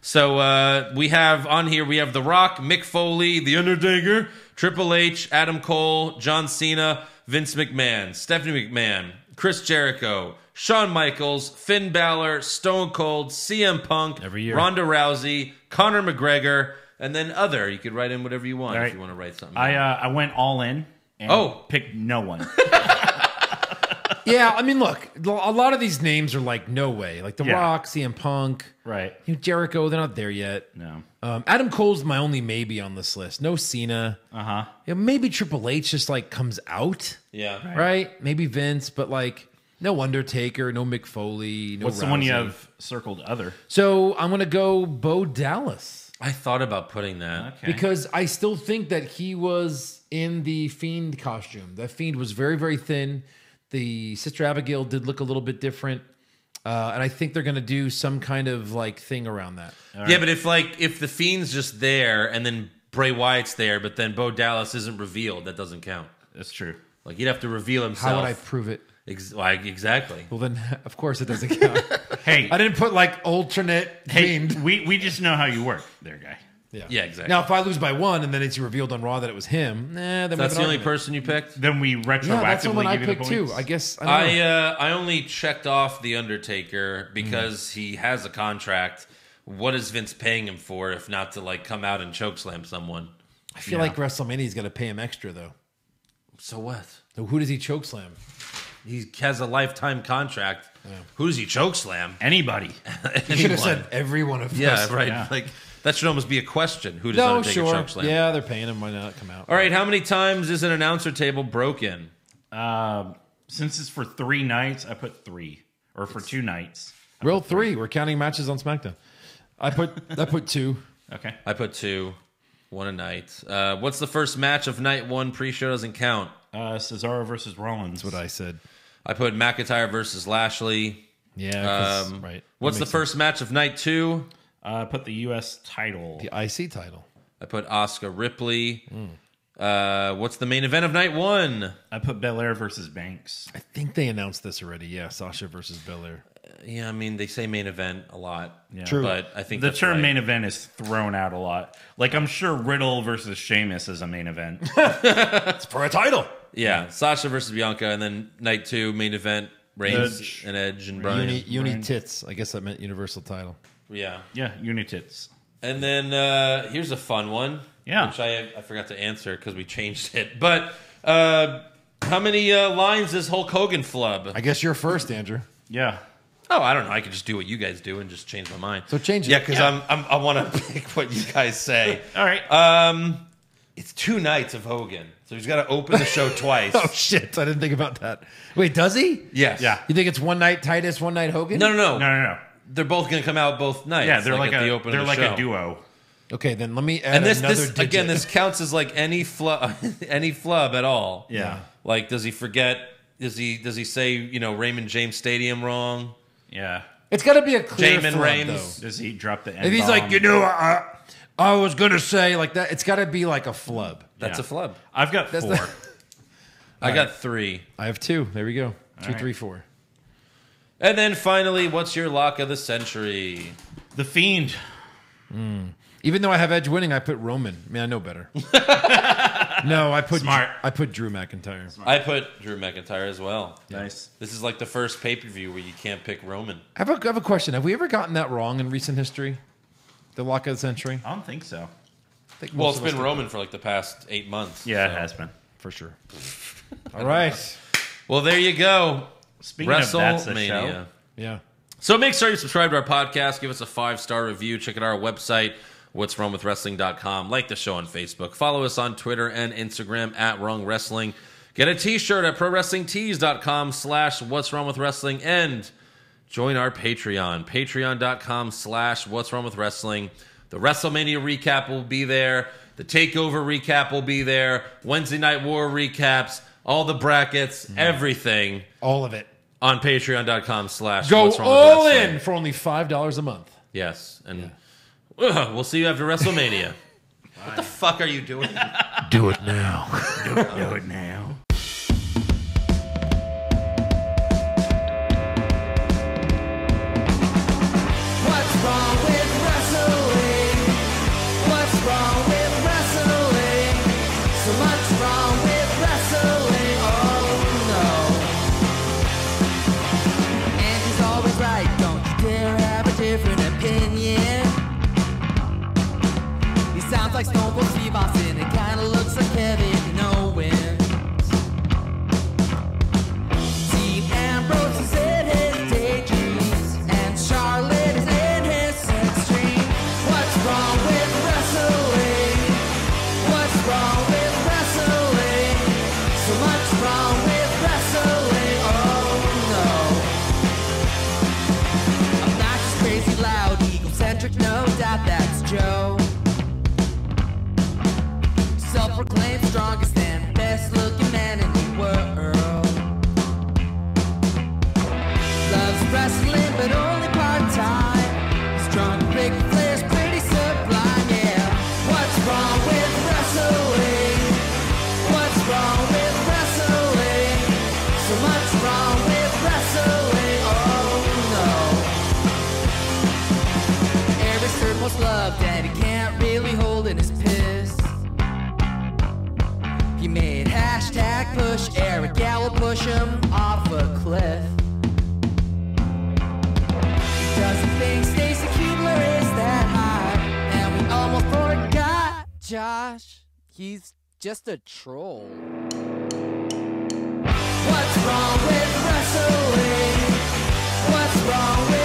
So we have on here, we have The Rock, Mick Foley, The Undertaker, Triple H, Adam Cole, John Cena, Vince McMahon, Stephanie McMahon, Chris Jericho, Shawn Michaels, Finn Balor, Stone Cold, CM Punk, Every year. Ronda Rousey, Conor McGregor, and then other. You could write in whatever you want All right. if you want to write something. I went all in and picked no one. Yeah, I mean, look, a lot of these names are like, no way. Like The Yeah. Rock, CM Punk, Right. Jericho, they're not there yet. No. Adam Cole's my only maybe on this list. No Cena. Uh-huh. Yeah, maybe Triple H just like comes out, Yeah. right? Maybe Vince, but like no Undertaker, no Mick Foley, no What's the one you Rousey. have circled other? So I'm going to go Bo Dallas I thought about putting that. Okay. because I still think that he was in the Fiend costume. That Fiend was very, very thin. The Sister Abigail did look a little bit different. And I think they're going to do some kind of like thing around that. Yeah, but if the Fiend's just there and then Bray Wyatt's there, but then Bo Dallas isn't revealed, that doesn't count. That's true. Like, you'd have to reveal himself. How would I prove it? Exactly. Well, then, of course, it doesn't count. Hey, I didn't put like alternate Fiend. we just know how you work there, guy. Yeah, exactly. Now, if I lose by 1 and then it's revealed on Raw that it was him, then That's the only person. person you picked? Then we retroactively Yeah, that's the one I give you the picked too. points. I guess. I don't know. I only checked off The Undertaker because he has a contract. What is Vince paying him for if not to like come out and chokeslam someone? I feel like WrestleMania's going to pay him extra though. So what? So who does he chokeslam? He has a lifetime contract. Who does he chokeslam? Anybody. You should have said every one of Yeah, us. right. Yeah. Like that should almost be a question. Who does No, Undertaker sure. chokeslam? Yeah, they're paying him. Why not come out? All right. How many times is an announcer table broken? Since it's for 3 nights, I put 3. Or for 2 nights. Real 3. We're counting matches on SmackDown. I put 2. Okay. I put 2. 1 a night. What's the first match of night 1? Pre-show doesn't count. Cesaro versus Rollins. That's what I said. I put McIntyre versus Lashley. Yeah, 'cause- right. What's That the makes first match of night 2? I put the U.S. title. sense. The IC title. I put Asuka Ripley. What's the main event of night 1? I put Belair versus Banks. I think they announced this already. Yeah, Sasha versus Belair. Yeah, I mean, they say main event a lot. Yeah. True. But I think The that's term right. main event is thrown out a lot. Like, I'm sure Riddle versus Sheamus is a main event. It's for a title. Yeah, Sasha versus Bianca, and then night 2, main event, Reigns and Edge and Bryan. Uni tits. I guess that meant universal title. Yeah. Yeah, Unitits. And then here's a fun one. Yeah. Which I forgot to answer because we changed it. But how many lines does Hulk Hogan flub? I guess you're first, Andrew. Yeah. Oh, I don't know. I could just do what you guys do and just change my mind. So change it. Yeah, because I want to pick what you guys say. All right. It's 2 nights of Hogan. So he's got to open the show twice. Oh, shit. I didn't think about that. Wait, does he? Yes. Yeah. You think it's one night Titus, one night Hogan? No. They're both going to come out both nights. Yeah, they're like at the open they're of the like show. a duo. Okay, then let me add And another this digit. again, this counts as like any flub at all. Yeah. Like, does he forget? Does he say Raymond James Stadium wrong? Yeah. It's got to be a clear Jamin flub, Reigns. though. Does he drop the N-bomb? If he's like, I was going to say like that, it's got to be like a flub. That's a flub. I've got 4. I got 3. I have 2. There we go. 2, right. 3, 4. And then finally, what's your lock of the century? The Fiend. Even though I have Edge winning, I put Roman. I mean, I know better. No, I put Smart. I put Drew McIntyre. I put Drew McIntyre as well. Nice. This is like the first pay-per-view where you can't pick Roman. I have a question. Have we ever gotten that wrong in recent history? The lock of the century? I don't think so. I think Well, most it's of us been did Roman for like the past 8 months. Yeah, so. it has been. for sure. All right. Well, there you go. Speaking of that's a WrestleMania. show. Yeah. So make sure you subscribe to our podcast. Give us a 5-star review. Check out our website, what'swrongwithwrestling.com. Like the show on Facebook. Follow us on Twitter and Instagram at Wrong Wrestling. Get a t-shirt at prowrestlingtees.com/what'swrongwithwrestling. And join our Patreon, patreon.com/what'swrongwithwrestling. The WrestleMania recap will be there. The TakeOver recap will be there. Wednesday Night War recaps. All the brackets. Everything. All of it. On patreon.com/. Go all in for only $5 a month. Yes. And we'll see you after WrestleMania. What the fuck are you doing? Do it now. Do it now. What's wrong with wrestling? What's wrong with wrestling? So much wrong with wrestling. Oh no. And he's always right. Don't you dare have a different opinion. He sounds like Stone Cold Steve Austin. It kinda looks like Kevin Owens. Dean Ambrose is in his daydreams, and Charlotte is in his sex dream. What's wrong with wrestling? What's wrong with wrestling? So much wrong with wrestling. Oh no. Obnoxious, crazy, loud, egocentric, no doubt that's Joe. Self-proclaimed strongest and best-looking man in the world. Loves wrestling, but only part-time. Strong, big players, pretty sublime, yeah. What's wrong with wrestling? What's wrong with wrestling? So much wrong with wrestling, oh no. Eric's third most loved, and he can't really hold in his piss. He made hashtag push Eric, yeah, we'll push him off a cliff. Doesn't think Stacy Kubler is that high, and we almost forgot Josh. He's just a troll. What's wrong with wrestling? What's wrong with